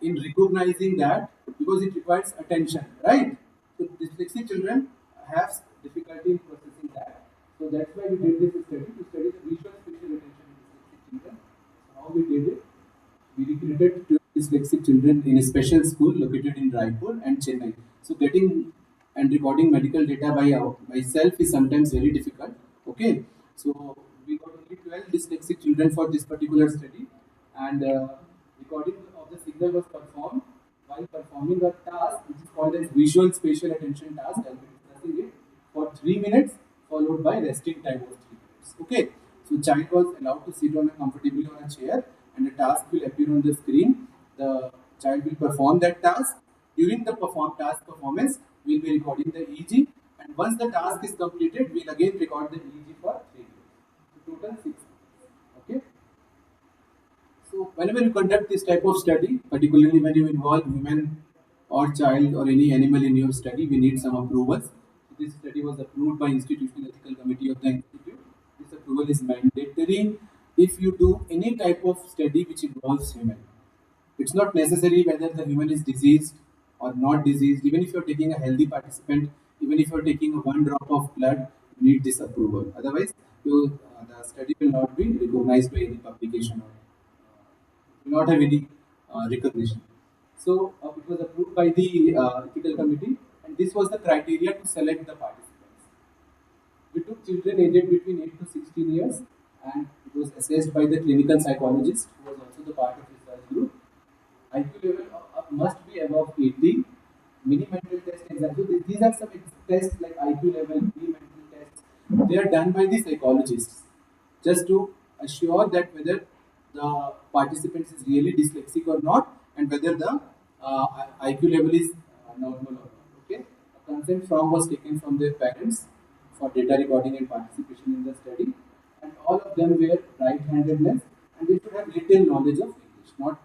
in recognizing that because it requires attention, right? So dyslexic children have difficulty in processing that. So that's why we did this study to study the visual spatial attention in dyslexic children. So how we did it? We recruited 12 dyslexic children in a special school located in Raipur and Chennai. So getting and recording medical data by myself is sometimes very difficult. Okay, so we got only 12 dyslexic children for this particular study, and recording of the signal was performed while performing a task which is called as visual spatial attention task. I'll be discussing it for 3 minutes, followed by resting time of 3 minutes. Okay, so child was allowed to sit on a comfortably on a chair, and a task will appear on the screen. The child will perform that task. During the task performance, we'll be recording the EEG, and once the task is completed, we'll again record the EEG for 3 minutes. So total 6 minutes. Okay. So whenever you conduct this type of study, particularly when you involve human or child or any animal in your study, we need some approvals. So this study was approved by Institutional Ethical Committee of the Institute. This approval is mandatory if you do any type of study which involves human. It's not necessary whether the human is diseased or not diseased. Even if you're taking a healthy participant, even if you're taking a one drop of blood, you need this approval. Otherwise, the study will not be recognized by any publication or will not have any recognition. So it was approved by the ethical committee, and this was the criteria to select the participants. We took children aged between 8 to 16 years, and it was assessed by the clinical psychologist, who was also the part of research group. IQ level must be above 80. Mini mental test exam. So these are some tests like IQ level, mini mental tests. They are done by the psychologists just to assure that whether the participants is really dyslexic or not, and whether the IQ level is normal or not. Okay. A consent form was taken from their parents for data recording and participation in the study, and all of them were right-handedness, and they should have little knowledge of English, not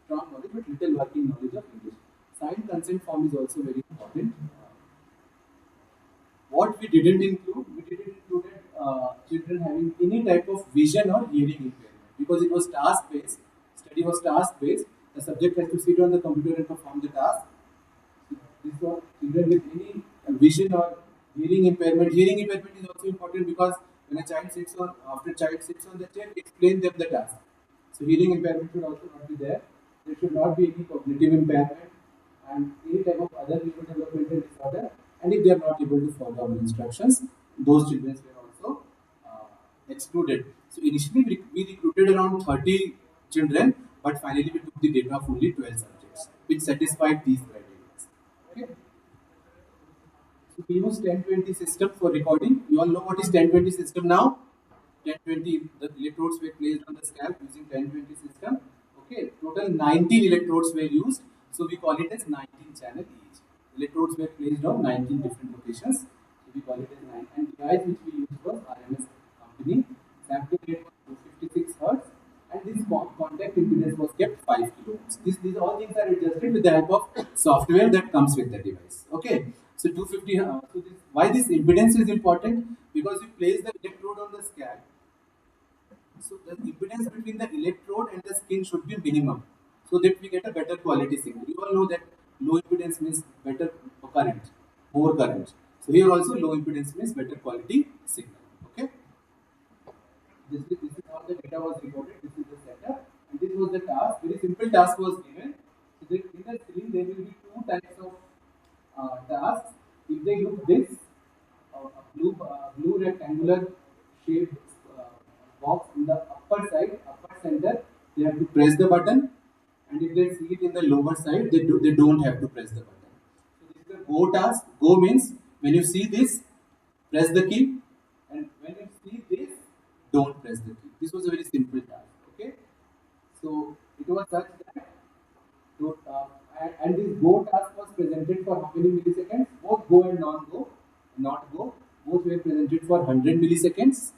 strong knowledge, but little working knowledge of English. Signed consent form is also very important. What we didn't include, we didn't include children having any type of vision or hearing impairment because it was task based. Study was task based. The subject has to sit on the computer and perform the task. So this was children with any vision or hearing impairment. Hearing impairment is also important because when a child sits on, after child sits on the chair, we explain them the task. So hearing impairment should also not be there. There should not be any cognitive impairment and any type of other neurodevelopmental disorder. And if they are not able to follow our instructions, those children were also excluded. So initially we recruited around 30 children, but finally we took the data of only 12 subjects, which satisfied these criteria. Okay. So we use 1020 system for recording. You all know what is 1020 system now? 1020, the electrodes were placed on the scalp using 1020 system. Okay, total 19 electrodes were used. So we call it as 19 channel each. Electrodes were placed on 19 different locations. So we call it as 9. And device which we used was RMS company. Sampling rate was 256 hertz. And this contact impedance was kept 5 kilo ohms. These all things are adjusted with the help of software that comes with the device. Okay. So 250. Why this impedance is important? Because you place the electrode on the scalp. So the impedance between the electrode and the skin should be minimum, so that we get a better quality signal. You all know that low impedance means better current, more current. So here also low impedance means better quality signal. Okay. This is how the data was recorded. This is the setup, and this was the task. Very simple task was given. So in the screen there will be two types of tasks. If they look this blue rectangular shaped uh, box in the upper side, upper center, they have to press the button, and if they see it in the lower side, they don't have to press the button. So this is the go task. Go means when you see this, press the key, and when you see this, don't press the key. This was a very simple task. Okay, so it was such that so, and this go task was presented for how many milliseconds? Both go and non-go, not go. Both were presented for 100 milliseconds.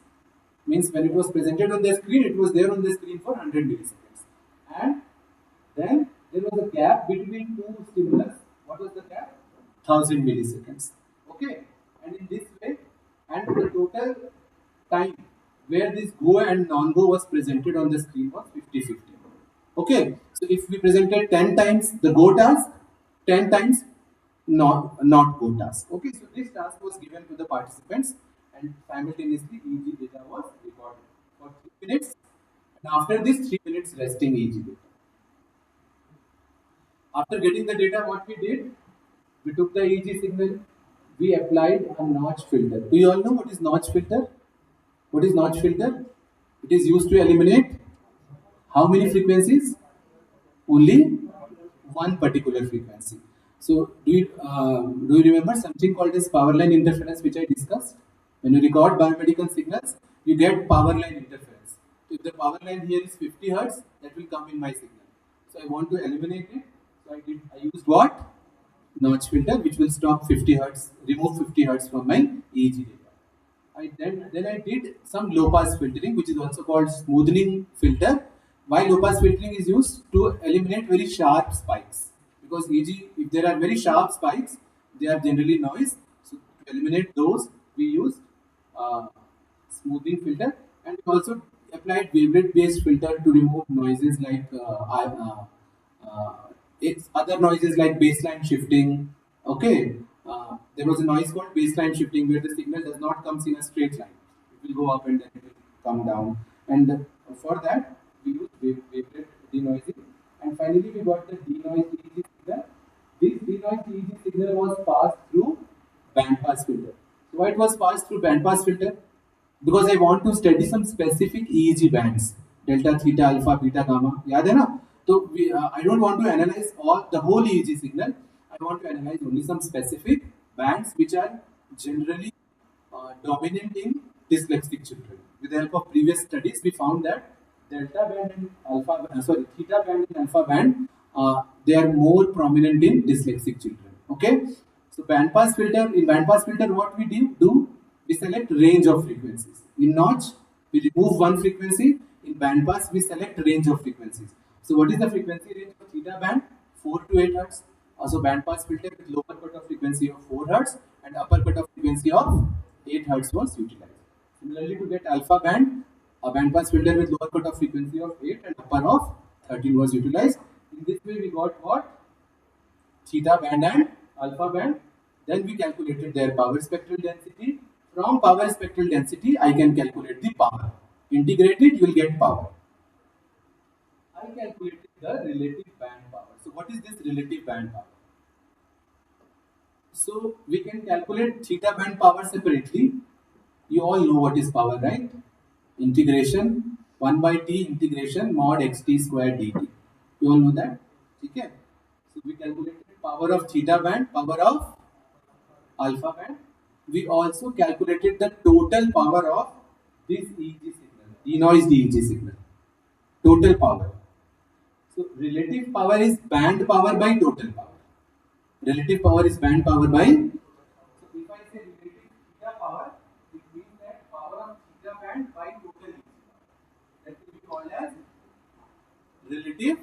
Means when it was presented on the screen, it was there on the screen for 100 milliseconds. And then there was a gap between two stimulus. What was the gap? 1000 milliseconds. Okay. And in this way, and the total time where this go and non-go was presented on the screen was 50-50. Okay, so if we presented 10 times the go task, 10 times not go task. Okay, so this task was given to the participants and simultaneously EEG data was recorded for 3 minutes, and after this 3 minutes resting EEG data. After getting the data, what we did, we took the EEG signal, we applied a notch filter. Do you all know what is notch filter? What is notch filter? It is used to eliminate how many frequencies? Only one particular frequency. So do you remember something called as power line interference, which I discussed? When you record biomedical signals, you get power line interference. So if the power line here is 50 hertz, that will come in my signal. So I want to eliminate it. So I used what? Notch filter, which will stop 50 hertz, remove 50 hertz from my EEG data. Then I did some low pass filtering, which is also called smoothing filter. Why low pass filtering is used? To eliminate very sharp spikes. Because EG, if there are very sharp spikes, they are generally noise. So to eliminate those, we used uh, smoothing filter, and we also applied wavelet based filter to remove noises like uh, it's other noises like baseline shifting. Okay, there was a noise called baseline shifting where the signal does not comes in a straight line. It will go up and then it will come down. And for that, we use wavelet denoising. And finally, we got the denoised EEG signal. This denoised EEG signal was passed through bandpass filter. So why it was passed through bandpass filter? Because I want to study some specific EEG bands, delta, theta, alpha, beta, gamma. याद है ना? So I don't want to analyze all the whole EEG signal. I want to analyze only some specific bands which are generally dominant in dyslexic children. With the help of previous studies, we found that delta band and theta band and alpha band, they are more prominent in dyslexic children. Okay, so bandpass filter, in bandpass filter, what we do, we select range of frequencies. In notch, we remove one frequency. In bandpass, we select range of frequencies. So what is the frequency range for theta band? 4 to 8 hertz. Also bandpass filter with lower cutoff frequency of 4 hertz and upper cutoff frequency of 8 hertz was utilized. Similarly, to get alpha band, a bandpass filter with lower cutoff frequency of 8 and upper of 13 was utilized. In this way, we got what? Theta band and alpha band. Then we calculated their power spectral density. From power spectral density, I can calculate the power. Integrate it, you will get power. I calculated the relative band power. So what is this relative band power? So we can calculate theta band power separately. You all know what is power, right? Integration 1 by t integration mod xt square dt. You all know that? Okay. So we calculated power of theta band, power of alpha band. We also calculated the total power of this EEG signal, denoised EEG signal. Total power. So relative power is band power by total power. Relative power is band power by. So if I say relative theta power, it means that power of theta band by total EEG power. That will be called as relative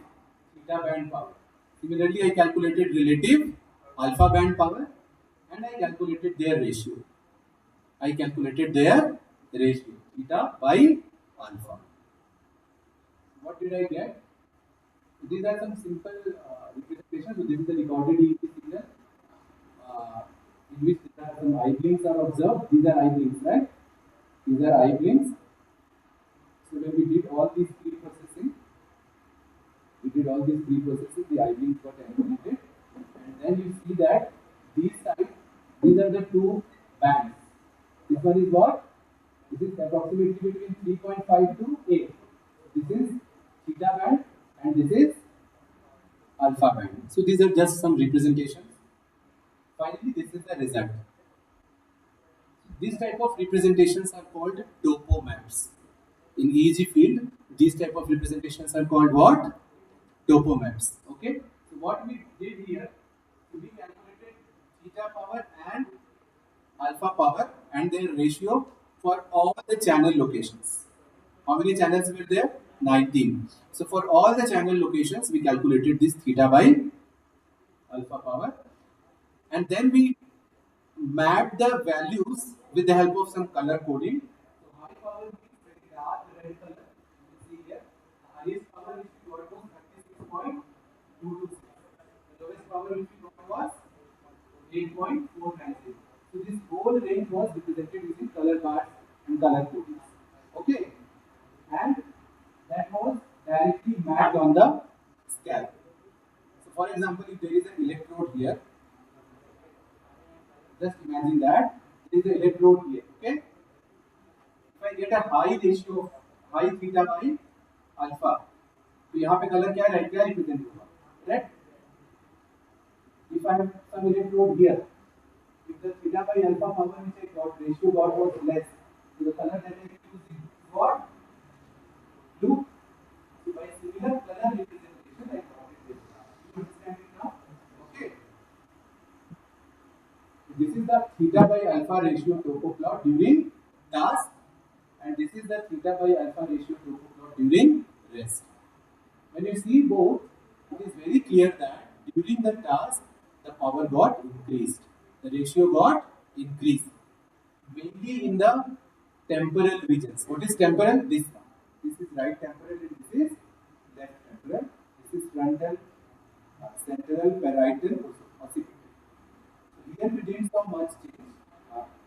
theta band power. Similarly, I calculated relative alpha band power and I calculated their ratio. I calculated their ratio, theta by alpha. What did I get? These are some simple representations. So this is the recorded EEG signal in which there are some eye blinks are observed. These are eye blinks, right? These are eye blinks. So when we did all these pre-processing, we did all these pre-processing, the eye got animated, and then you see that these sides, these are the two bands. This one is what? This is approximately between 3.5 to 8. This is theta band and this is alpha band. So these are just some representations. Finally, this is the result. These type of representations are called topo maps. In EEG field, these type of representations are called what? Topo maps. Okay. So what we did here, we calculated theta power and alpha power and their ratio for all the channel locations. How many channels were there? 19. So for all the channel locations, we calculated this theta by alpha power, and then we map the values with the help of some color coding. So high power means very dark red color. You can see here. The highest power which we got was 36.226. The lowest power which we got was 8.490. So this whole range was represented using color bars and color codings. Okay, and that was directly mapped on the scalp. So for example, if there is an electrode here, just imagine that there is an electrode here. Okay, if I get a high ratio of high theta by alpha, तो यहाँ पे colour क्या है, क्या represent होगा, correct? If I have some electrode here, if the theta by alpha power which I got ratio got was less, so the color that I use is what? Blue. So by similar color representation, I got it this. You understand it now? Okay. This is the theta by alpha ratio topo plot during task, and this is the theta by alpha ratio topo plot during rest. When you see both, it is very clear that during the task, the power got increased. The ratio got increased. Mainly in the temporal regions. What is temporal? This one. This is right temporal and this is left temporal. This is frontal, central, parietal, occipital. So here we didn't saw much change,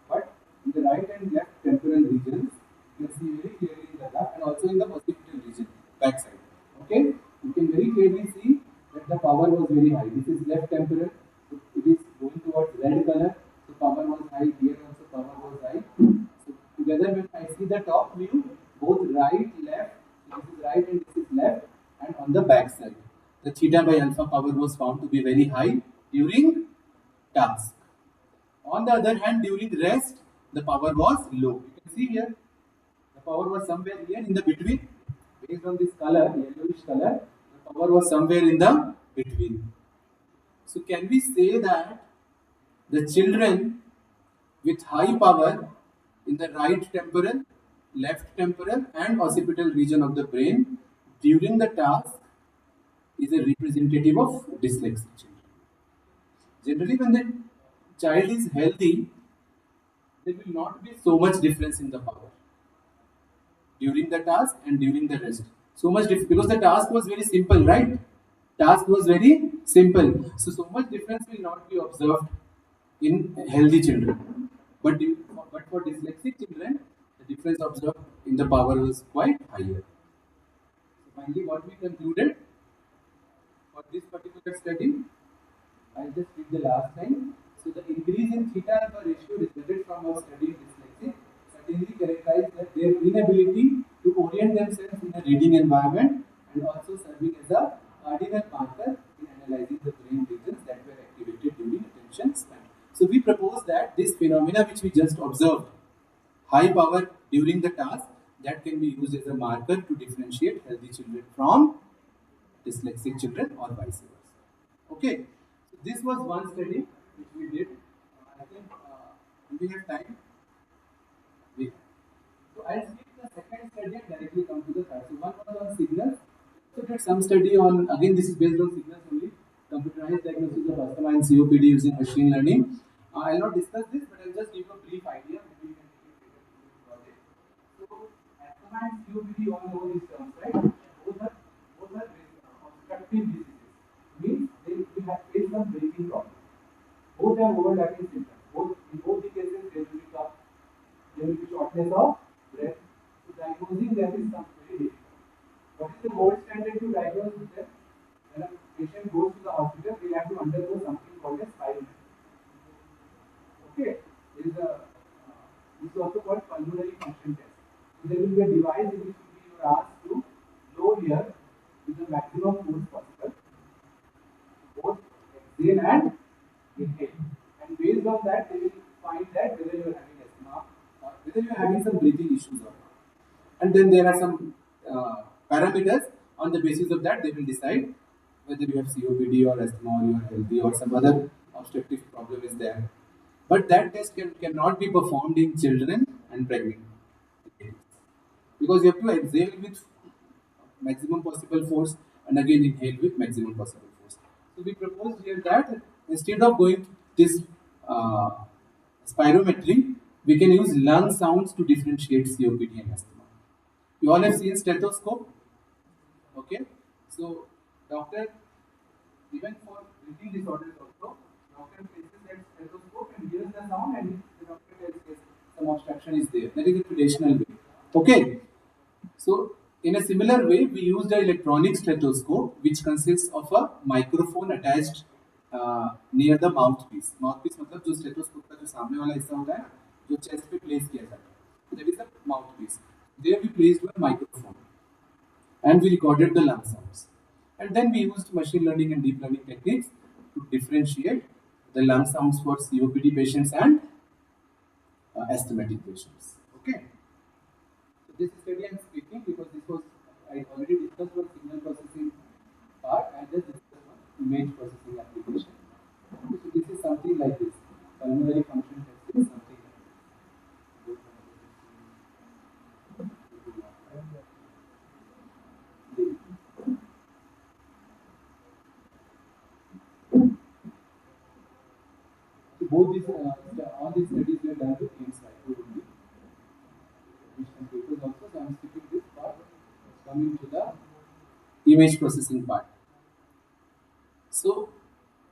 but in the right and left temporal regions, you can see very clearly in the left and also in the occipital region, back side. Okay, you can very clearly see that the power was very high. This is left temporal, so it is going towards red color. So power was high here also. Power was high. So together, when I see the top view, both right, left, this is right and this is left, and on the back side, the theta by alpha power was found to be very high during task. On the other hand, during rest, the power was low. You can see here, the power was somewhere here in the between. Based on this color, yellowish color, the power was somewhere in the between. So can we say that the children with high power in the right temporal, left temporal and occipital region of the brain during the task is a representative of dyslexic children? Generally, when the child is healthy, there will not be so much difference in the power during the task and during the rest. So much because the task was very simple, right? Task was very simple. So much difference will not be observed in healthy children. But for dyslexic children, the difference observed in the power was quite higher. So finally, what we concluded for this particular study, I'll just read the last line. So the increase in theta alpha ratio resulted from our study in dyslexia certainly characterized that their inability to orient themselves in a reading environment and also serving as a cardinal marker in analyzing the brain regions that were activated during attention span. So we propose that this phenomena which we just observed, high power during the task, that can be used as a marker to differentiate healthy children from dyslexic children or vice versa. Okay, so this was one study which we did. I think do we have time? We have. So I'll skip the second study and directly come to the third. So one was on signals. So did some study on, again this is based on signals only, computerized diagnosis of asthma and COPD using machine learning. I'll not discuss this, but I'll just give a brief idea. Maybe you can take it later to this project. So asthma and COPD all know these terms, right? Both are obstructive diseases. Means they have faced some breathing problem. Both have overlapping symptoms. In both the cases there will be cough, there will be shortness of breath. So diagnosing them is very difficult. What is the gold standard to diagnose with them? is also called pulmonary function test. So there will be a device in which you are asked to blow here with the maximum force possible, both exhale and inhale. And based on that, they will find that whether you are having asthma or whether you are having some breathing issues or not. And then there are some parameters. On the basis of that, they will decide whether you have COPD or asthma or you are healthy or some other obstructive problem is there. But that test cannot be performed in children and pregnant ladies because you have to exhale with maximum possible force and again inhale with maximum possible force. So we propose here that instead of going this uh, spirometry, we can use lung sounds to differentiate COPD and asthma. You all have seen stethoscope, okay? So doctor, even for breathing disorders also, doctor places that stethoscope and hears the sound and the doctor tells yes, some obstruction is there. That is the traditional way. Okay. So, in a similar way, we used an electronic stethoscope which consists of a microphone attached near the mouthpiece. Mouthpiece मतलब जो stethoscope का जो सामने वाला हिस्सा होता है, जो chest पे place किया जाता है. That is the mouthpiece. There we placed one microphone and we recorded the lung sounds. And then we used machine learning and deep learning techniques to differentiate the lung sounds for COPD patients and asthmatic patients. Okay. So this study I am speaking because this was I already discussed one signal processing part and just discussed one image processing application. Okay, so this is something like this. Pulmonary function testing is something like this. So both these all these studies were done with IMSI only. Which computers also, so I am skipping this part. Coming to the image processing part. So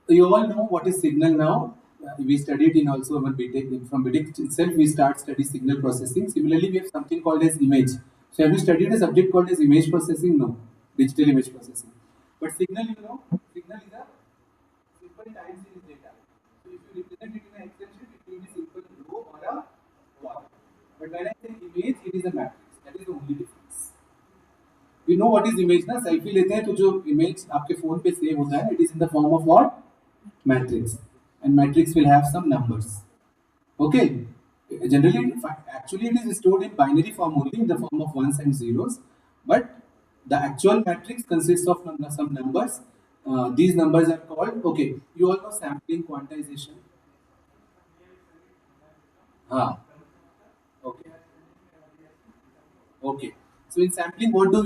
you all know what is signal now. We studied in also our BTech. From BTech itself, we start study signal processing. Similarly, we have something called as image. So have you studied a subject called as image processing? No, digital image processing. But signal, you know, signal is a simple time series data. So if you represent it in an Excel sheet, it will be simple row or a bar. But when I say image, it is a matrix. That is the only difference. You know what is image ना selfie लेते हैं तो जो image आपके phone पे save होता है it is in the form of what matrix and matrix will have some numbers. Okay, generally actually it is stored in binary form only in the form of ones and zeros, but the actual matrix consists of some numbers. These numbers are called, okay, you all know sampling quantization. Ah, okay, okay. So in sampling what do?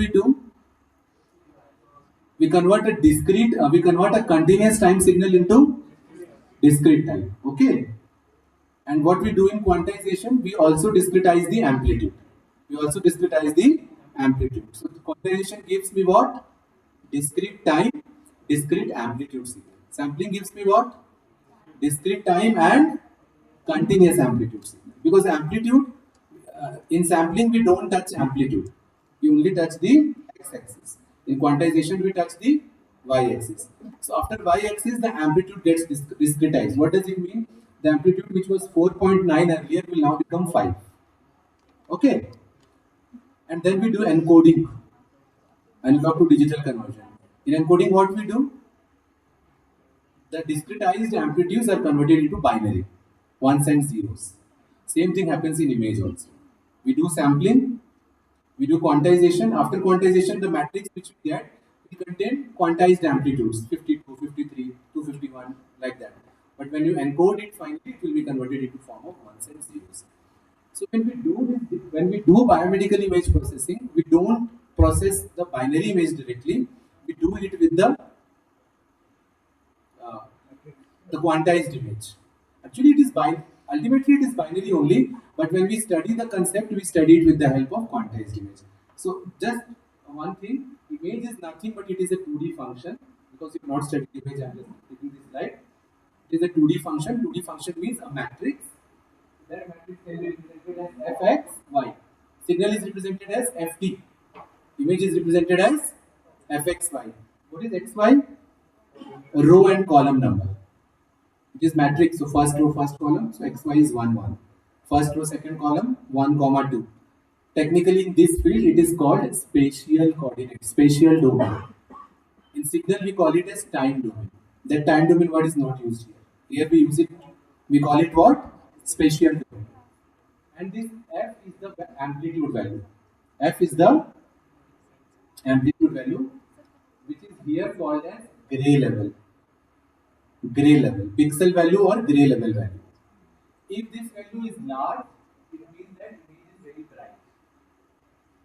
We convert we convert a continuous time signal into discrete time. Okay. And what we do in quantization, we also discretize the amplitude. So the quantization gives me what? Discrete time, discrete amplitude signal. Sampling gives me what? Discrete time and continuous amplitude signal. Because amplitude, in sampling we don't touch amplitude. We only touch the x-axis. In quantization we touch the y-axis. So after y-axis the amplitude gets discretized. What does it mean? The amplitude which was 4.9 earlier will now become 5. Okay. And then we do encoding. Analog to digital conversion. In encoding what we do? The discretized amplitudes are converted into binary, ones and zeros. Same thing happens in image also. We do sampling, we do quantization. After quantization, the matrix which we get will contain quantized amplitudes 52, 53, 251, like that. But when you encode it, finally it will be converted into form of ones and zeros. So when we do biomedical image processing, we don't process the binary image directly. We do it with uh, the quantized image. Actually, ultimately it is binary only, but when we study the concept, we study it with the help of quantized image. So just one thing, image is nothing but it is a 2D function because you have not studied image. I am just taking this slide. It is a 2D function. 2D function means a matrix. That matrix can be represented as fx, y. Signal is represented as ft. Image is represented as fxy. What is xy? Row and column number. It is matrix, so first row, first column. So xy is 1, 1. First row, second column, 1, comma 2. Technically, in this field, it is called spatial coordinate, spatial domain. In signal, we call it as time domain. That time domain word is not used here. Here we use it, we call it what? Spatial domain. And this f is the amplitude value. F is the amplitude value, which is here called as gray level. Gray level, pixel value or gray level value. If this value is large, it means that image is very bright.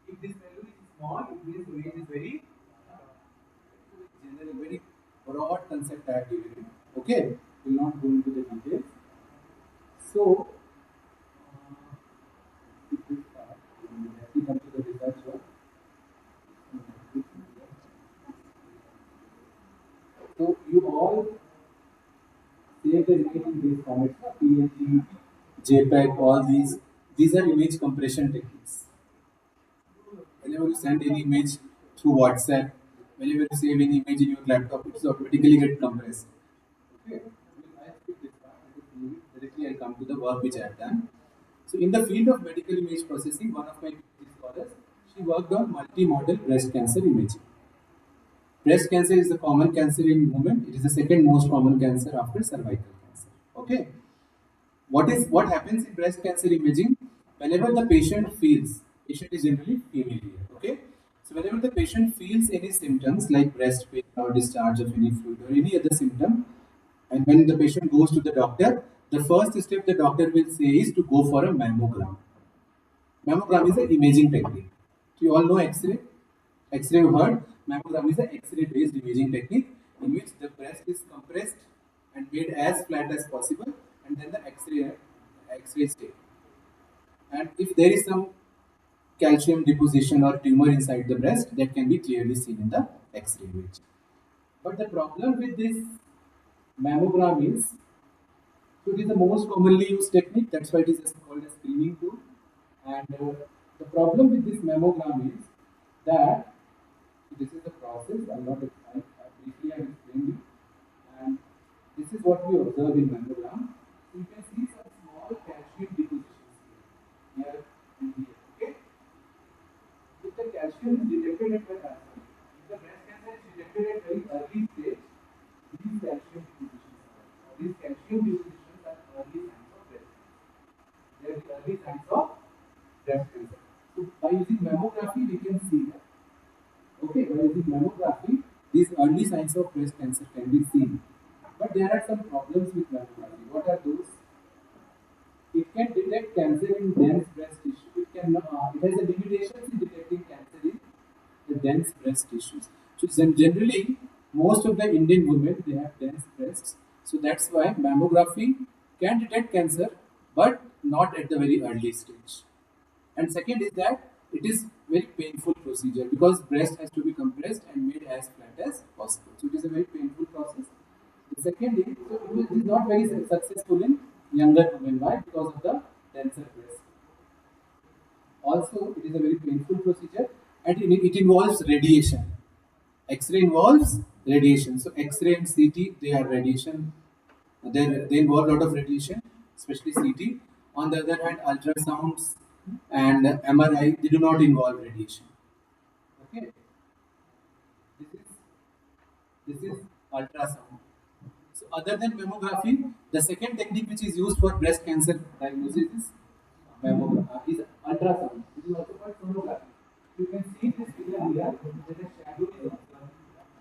If this value is small, it means image is very general, very broad concept I have given you. Okay, will not go into the details. So, if we start, we come to the research work. So you all save the image in these formats, PNG, JPEG, all these. These are image compression techniques. Whenever you send any image through WhatsApp, whenever you save any image in your laptop, it automatically get compressed. Okay. I skip this part. I just move it. Directly I come to the work which I have done. So in the field of medical image processing, one of my PhD scholars, she worked on multi-model breast cancer imaging. Breast cancer is the common cancer in women. It is the second most common cancer after cervical cancer. Okay. What happens in breast cancer imaging? Whenever the patient is generally female here. Okay. So whenever the patient feels any symptoms like breast pain or discharge of any fluid or any other symptom, and when the patient goes to the doctor, the first step the doctor will say is to go for a mammogram. Mammogram is an imaging technique. So you all know X-ray. X-ray you heard. Mammogram is an X-ray based imaging technique in which the breast is compressed and made as flat as possible, and then the X-ray is taken. And if there is some calcium deposition or tumor inside the breast, that can be clearly seen in the X-ray image. But the problem with this mammogram is, so it is the most commonly used technique. That's why it is called a screening tool. And the problem with this mammogram is that this is the process. I'm not. I briefly I explained it, and this is what we observe in mammogram. So you can see some small calcium depositions here and here. Okay. If the calcium is detected at the cancer, if the breast cancer is detected at very early stage, these calcium depositions are, these calcium depositions are early signs of breast cancer. They are the early signs of breast cancer. So by using mammography, we can see that. Okay, by using mammography, these early signs of breast cancer can be seen. But there are some problems with mammography. What are those? It can detect cancer in dense breast tissue. It has a limitations in detecting cancer in the dense breast tissues. So generally, most of the Indian women they have dense breasts. So that's why mammography can detect cancer, but not at the very early stage. And second is that it is very painful procedure because breast has to be compressed and made as flat as possible. So it is a very painful process. The second is, so it is not very successful in younger women. Why? Because of the denser breast. Also, it is a very painful procedure and it involves radiation. X-ray involves radiation. So X-ray and CT, they are radiation. They involve a lot of radiation, especially CT. On the other hand, ultrasounds and MRI, they do not involve radiation. Okay, this is ultrasound. So other than mammography, the second technique which is used for breast cancer diagnosis is is ultrasound. It is also called sonography. You can see this figure here. There is a shadow is observed.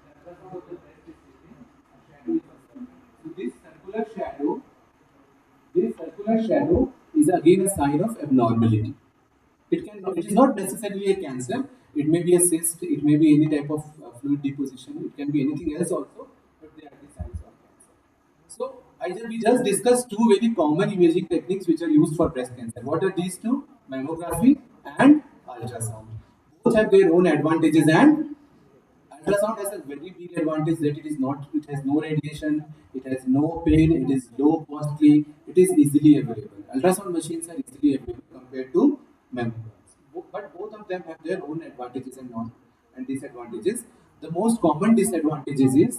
The ultrasound of the breast is taken. A shadow is observed. So this circular shadow is again a sign of abnormality. It is not necessarily a cancer. It may be a cyst. It may be any type of fluid deposition. It can be anything else also, but they are the signs of cancer. So we just discussed two very common imaging techniques which are used for breast cancer. What are these two? Mammography and ultrasound. Both have their own advantages, and ultrasound has a very big advantage that it has no radiation, it has no pain, it is low costly, it is easily available. Ultrasound machines are easily available compared to mammograms. But both of them have their own advantages and disadvantages. The most common disadvantages is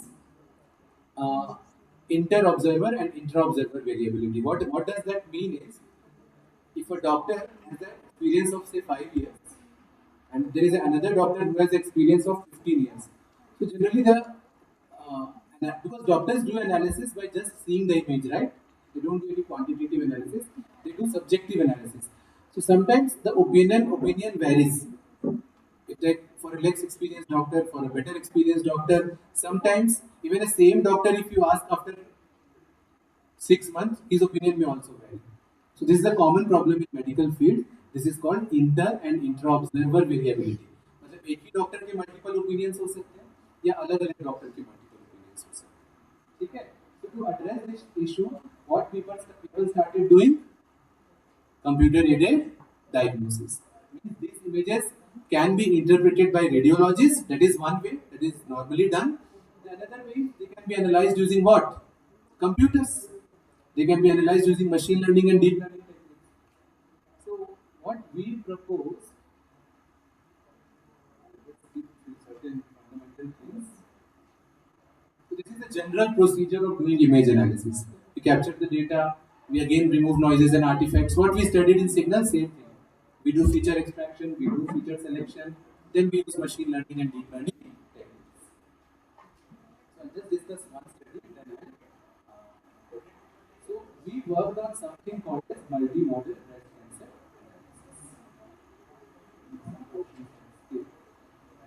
inter-observer and intra-observer variability. What does that mean is, if a doctor has an experience of say 5 years, and there is another doctor who has experience of 15 years, so generally because doctors do analysis by just seeing the image, right? They don't do any quantitative analysis. They do subjective analysis. So sometimes the opinion varies. It like for a less experienced doctor, for a better experienced doctor, sometimes even a same doctor, if you ask after 6 months, his opinion may also vary. So this is a common problem in medical field. This is called inter and intra-observer variability. मतलब एक ही doctor के multiple opinions हो सकते हैं या अलग अलग doctor के मल्टीपल ओपिनियंस हो सकते हैं, ठीक है? So to address this issue, what people started doing? Computer aided diagnosis. Means these images can be interpreted by radiologists. That is one way that is normally done. The another way, they can be analyzed using what? Computers. They can be analyzed using machine learning and deep learning techniques. So what we propose, let's keep certain fundamental things. So this is the general procedure of doing image analysis. We capture the data, we again remove noises and artifacts. What we studied in signal, same thing. We do feature extraction, we do feature selection, then we use machine learning and deep learning techniques. So I'll just discuss one study, then so we worked on something called as multimodal breast cancer analysis. I'll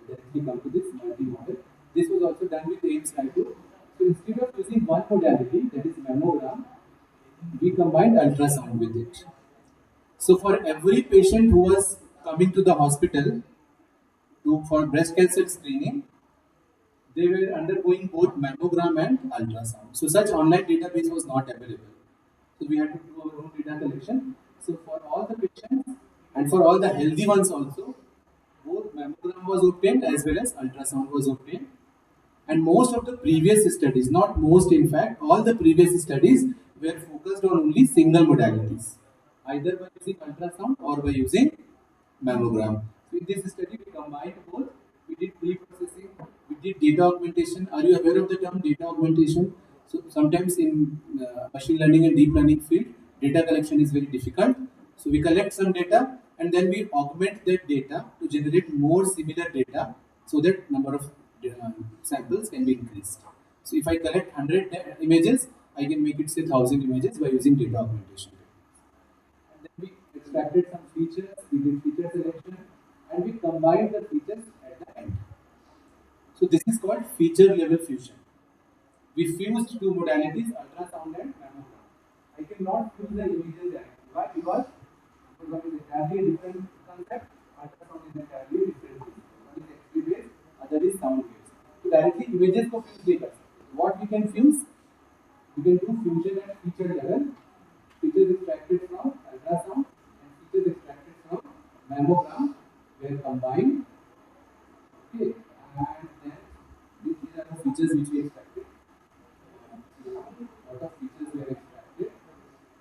directly come to this multimodal. This was also done with AIMS Raipur. So instead of using one modality, that is mammogram, we combined ultrasound with it. So for every patient who was coming to the hospital for breast cancer screening, they were undergoing both mammogram and ultrasound. So such online database was not available. So we had to do our own data collection. So for all the patients and for all the healthy ones also, both mammogram was obtained as well as ultrasound was obtained. And most of the previous studies, not most in fact, all the previous studies were focused on only single modalities, either by using ultrasound or by using mammogram. So in this study, we combined both. We did pre-processing, we did data augmentation. Are you aware of the term data augmentation? So sometimes in machine learning and deep learning field, data collection is very difficult. So we collect some data and then we augment that data to generate more similar data so that number of samples can be increased. So if I collect 100 images, I can make it say 1000 images by using data augmentation. And then we extracted some features, we did feature selection, and we combined the features at the end. So this is called feature level fusion. We fused two modalities, ultrasound and mammogram. I cannot fuse the images directly. Why? Because one is entirely different concept, ultrasound is entirely different thing. One is X-ray based, other is sound based. So directly images को fuse नहीं कर सकते. What we can fuse? We can do fusion at feature level. Features extracted from ultrasound and features extracted from mammogram were combined. Okay, and then these are the features which we extracted. A lot of features were extracted,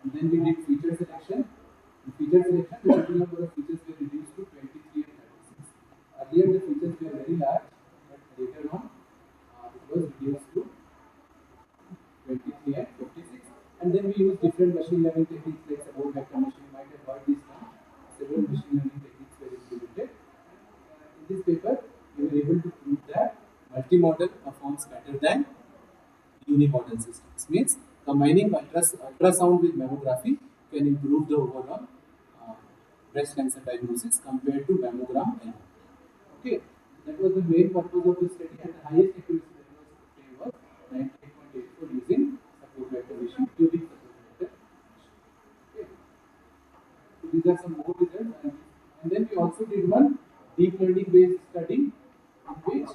and then we did feature selection. In feature selection, the total number of features were reduced to 23 and 36. Earlier, the features were very large, but later on, it was reduced to 23 and 56. And then we use different machine learning techniques like support vector machine. You might have heard this now. Several machine learning techniques were implemented. In this paper, we were able to prove that multimodal performs better than unimodal systems. Means combining ultrasound with mammography can improve the overall breast cancer diagnosis compared to mammogram alone. Okay, that was the main purpose of the study, and the highest accuracy that was obtained was 98.84 using support vector machine, cubic support vector machine. Okay, so these are some more results, and then we also did one deep learning based study in which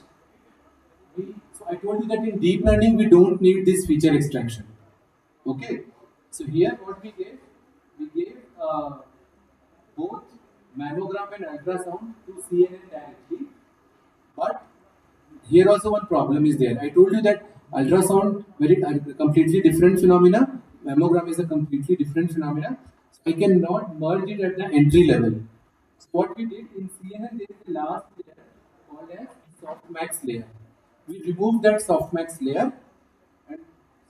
so I told you that in deep learning we don't need this feature extraction. Okay, so here what we gave both mammogram and ultrasound to CNN directly, but here also one problem is there. I told you that ultrasound very completely different phenomena, mammogram is a completely different phenomena. So I cannot merge it at the entry level. So what we did in CNN, there is the last layer called as softmax layer. We removed that softmax layer, and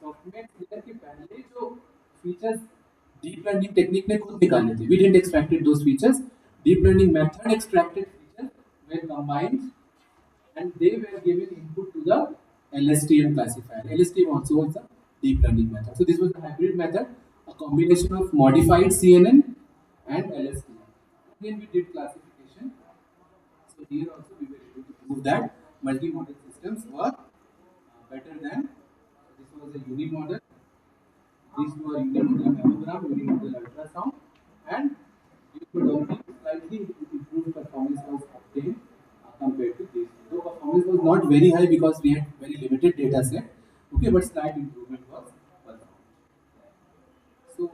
softmax layer के पहले जो features deep learning technique ने खुद निकाले थे. We didn't extracted those features. Deep learning method extracted features were combined and they were given input to the LSTM classifier. LSTM also was a deep learning method. So this was a hybrid method, a combination of modified CNN and LSTM. Again, we did classification. So here also we were able to prove that multi-model systems were better than. This was a unimodel. These two are unimodal mammogram, unimodal ultrasound, and due to dumping, slightly improved performance was obtained compared to this. Though performance was not very high because we had very limited data set, okay, but slight improvement was performed. So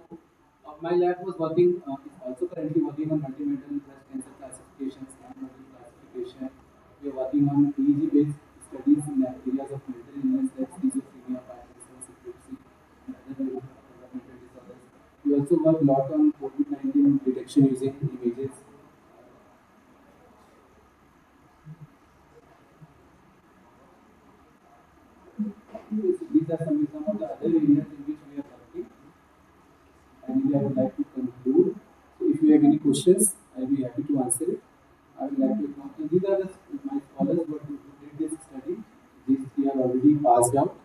my lab was working, is also currently working on multimodal breast cancer classification, scan model classification. We are working on EEG-based studies in the areas of mental illness like schizophrenia, Parkinson's, epilepsy, and other developmental disorders. We also work a lot on COVID-19 detection using images. So these are some of the other areas in which we are working. And I would like to conclude. So if you have any questions, I'll be happy to answer it. I would like to know. And these are my scholars who did this study. These three are already passed out.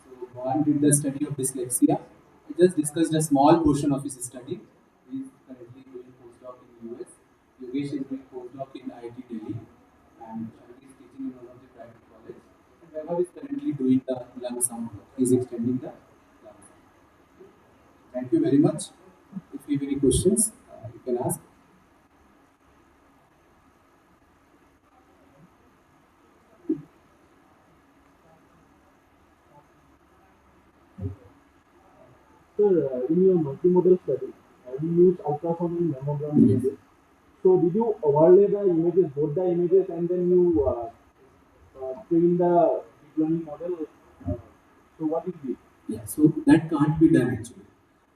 So one did the study of dyslexia. I just discussed a small portion of his study. He is currently doing postdoc in US. Yogesh is doing postdoc in IIT Delhi. And Shanti is teaching in one of the private college. And Vaibhav is currently doing the lung sound work. He is extending the lung sound. Thank you very much. If you have any questions, you can ask. Sir, in your multimodal study, you used ultrasound and mammogram Yes. images. So, did you overlay the images, both the images, and then you train the deep learning model? Uh, so, what is it? Yeah, so that can't be done actually.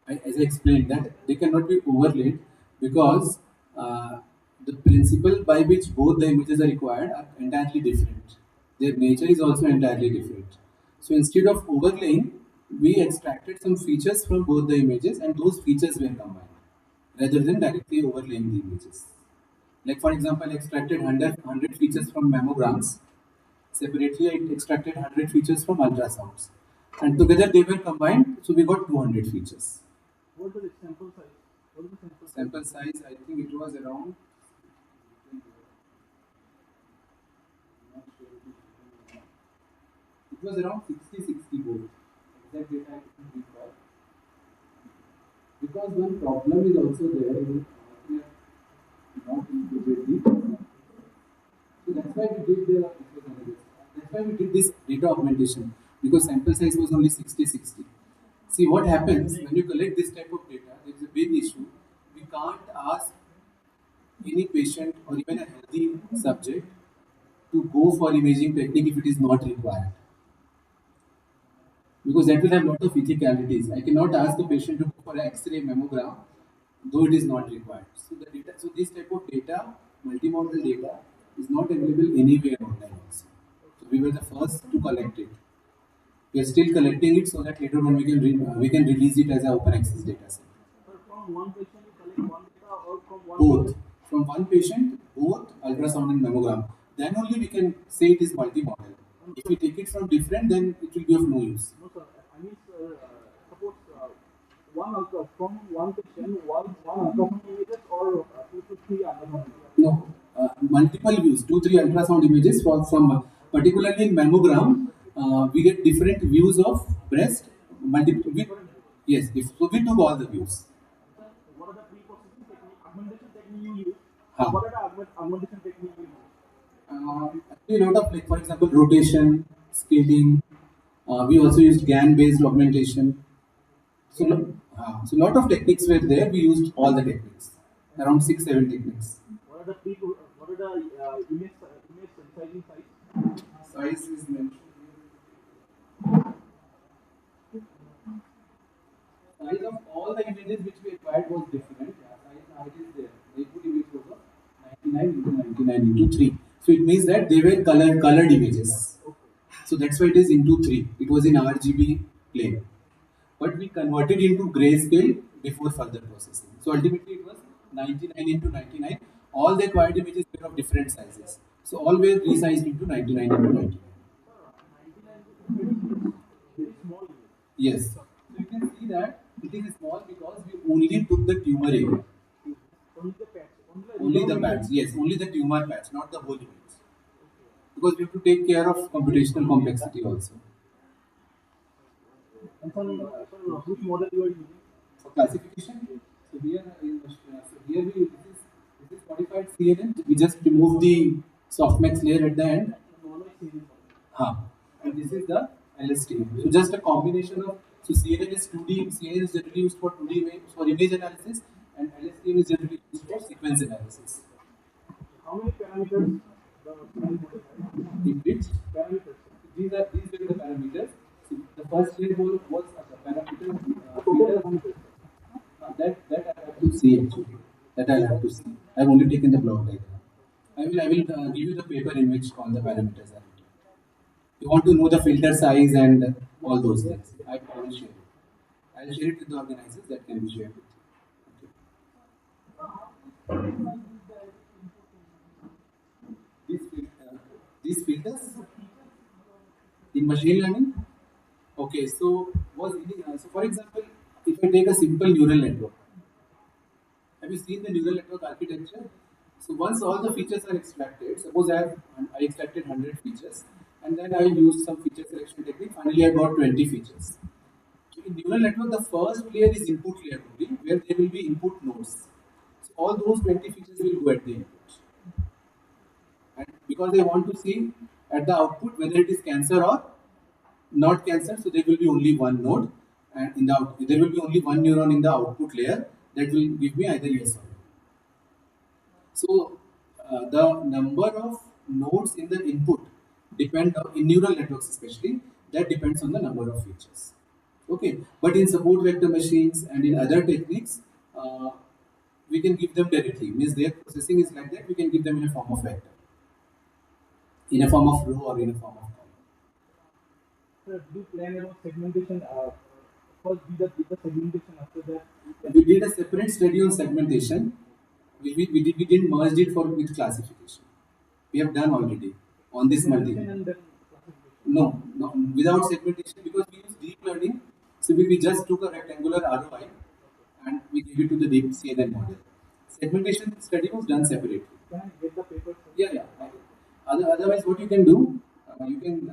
As I explained, that they cannot be overlaid because the principle by which both the images are required are entirely different. Their nature is also entirely different. So instead of overlaying, we extracted some features from both the images and those features were combined rather than directly overlaying the images. Like for example, I extracted 100 features from mammograms. Separately, I extracted 100 features from ultrasounds. And together they were combined, so we got 200 features. What is the sample size? What is the sample size? Sample size, I think it was around, it was around 60 both. Exact data I couldn't recall. Because one problem is also there, we are not included the. So that's why we did the that's why we did this data augmentation because sample size was only 60. See what happens when you collect this type of data, there is a big issue. We can't ask any patient or even a healthy subject to go for imaging technique if it is not required. Because that will have a lot of ethicalities. I cannot ask the patient to go for an X-ray mammogram, though it is not required. So the data, so this type of data, multimodal data, is not available anywhere online also. So we were the first to collect it. We are still collecting it so that later on we can release it as an open access data set. Sir, from one patient, you collect one data, or from one Both from one patient, both ultrasound and mammogram. Then only we can say it is multimodal. If we take it from different, then it will be of no use. No, sir. I mean, sir, suppose from one patient, one ultrasound images or two to three ultrasound images. No, multiple views, two, three ultrasound images from particularly in mammogram, we get different views of breast. Multiple, yes, so we took all the views. What are the pre-processing technique, augmentation technique you use? Huh. What are the augmentation technique you use? Actually, a lot of like for example rotation, scaling. We also used GAN-based augmentation. So lot of techniques were there. We used all the techniques, around 6, 7 techniques. What are the image sensitizing size? Size is mentioned. Size of all the images which we acquired was different. Yeah, size height is there. The input image was of 99 into 99 into 3. So it means that they were colored images. So that's why it is into 3. It was in RGB plane. But we converted into grayscale before further processing. So ultimately it was 99 into 99. All the acquired images were of different sizes. So all were resized into 99 into 99. 99 very small image. Yes. So you can see that it is small because we only took the tumor area. Only the patch, only the Only the resolved patch. image. Yes, only the tumor patch, not the whole image. Because we have to take care of computational complexity also. And sir, which model you are using? For classification, so here so here this is modified CNN. We just remove the softmax layer at the end. Normal series. Huh. And this is the LSTM. So just a combination of so CNN is 2D. CNN is generally used for 2D image, for image analysis, and LSTM is generally used for sequence analysis. How many parameters the series model has? In which Parameters. these were the parameters. So the first layer was the parameters. Total Filters. parameters. That I have to see actually. That I have to see. I've only taken the block diagram. I will give you the paper in which all the parameters are written. You want to know the filter size and all those things. I will share it. I'll share it with the organizers that can be shared with you. These, these filters in machine learning. Okay, so so for example, if I take a simple neural network, have you seen the neural network architecture? So once all the features are extracted, suppose I extracted 100 features, and then I used some feature selection technique. Finally, I got 20 features. So in neural network, the first layer is input layer only, where there will be input nodes. So all those 20 features will go at the input, and because they want to see at the output whether it is cancer or not cancer, so there will be only one node, and there will be only one neuron in the output layer that will give me either yes or no. So the number of nodes in the input depend on, in neural networks especially, that depends on the number of features. Okay, but in support vector machines and in other techniques, uh, we can give them directly. Means their processing is like that. We can give them in a form of vector, in a form of row or in a form of column. Sir, do you plan about segmentation? First, did the segmentation after that. We did a separate study on segmentation. We didn't merge it for with classification. We have done already on this multi. Segmentation and then classification. No, without segmentation because we use deep learning. So we just took a rectangular ROI and we gave it to the deep CNN model. Segmentation study was done separately. Can I get the paper? Sir? Yeah, yeah. Otherwise, what you can do, you can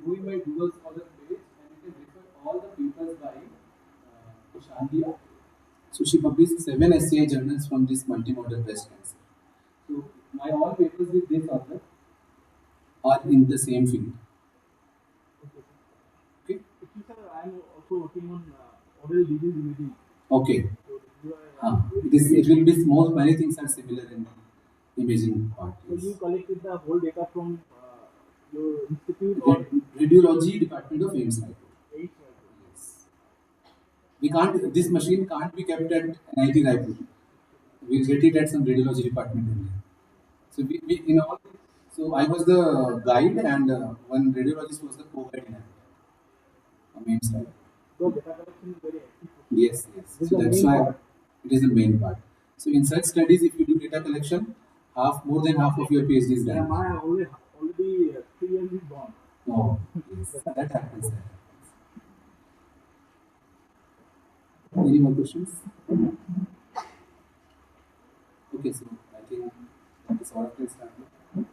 go in my Google Scholar page and you can refer all the papers by Shandia. So she published 7 SCI journals from this multimodal breast cancer. So my all papers with this author are in the same field. Okay. Actually, sir, I am also working on oral disease imaging. Okay. So you are, It will be most many things are similar in imaging part. so Yes. you collected the whole data from your institute or Radiology department of AIMS. eight. Yes. We can't. This machine can't be kept at NIT Raipur. We'll get it at some radiology department only. So we in all. So I was the guide, and one radiologist was the co-guide in it. AIMS Raipur. So data collection is very active. Yes, yes. This is So the that's main why part. it is the main part. So in such studies, if you do data collection, more than half of your PhD is Yeah, done. my already 3 years is gone. Oh, yes, that happens. Any more questions? Okay, so I think that is all I can start with.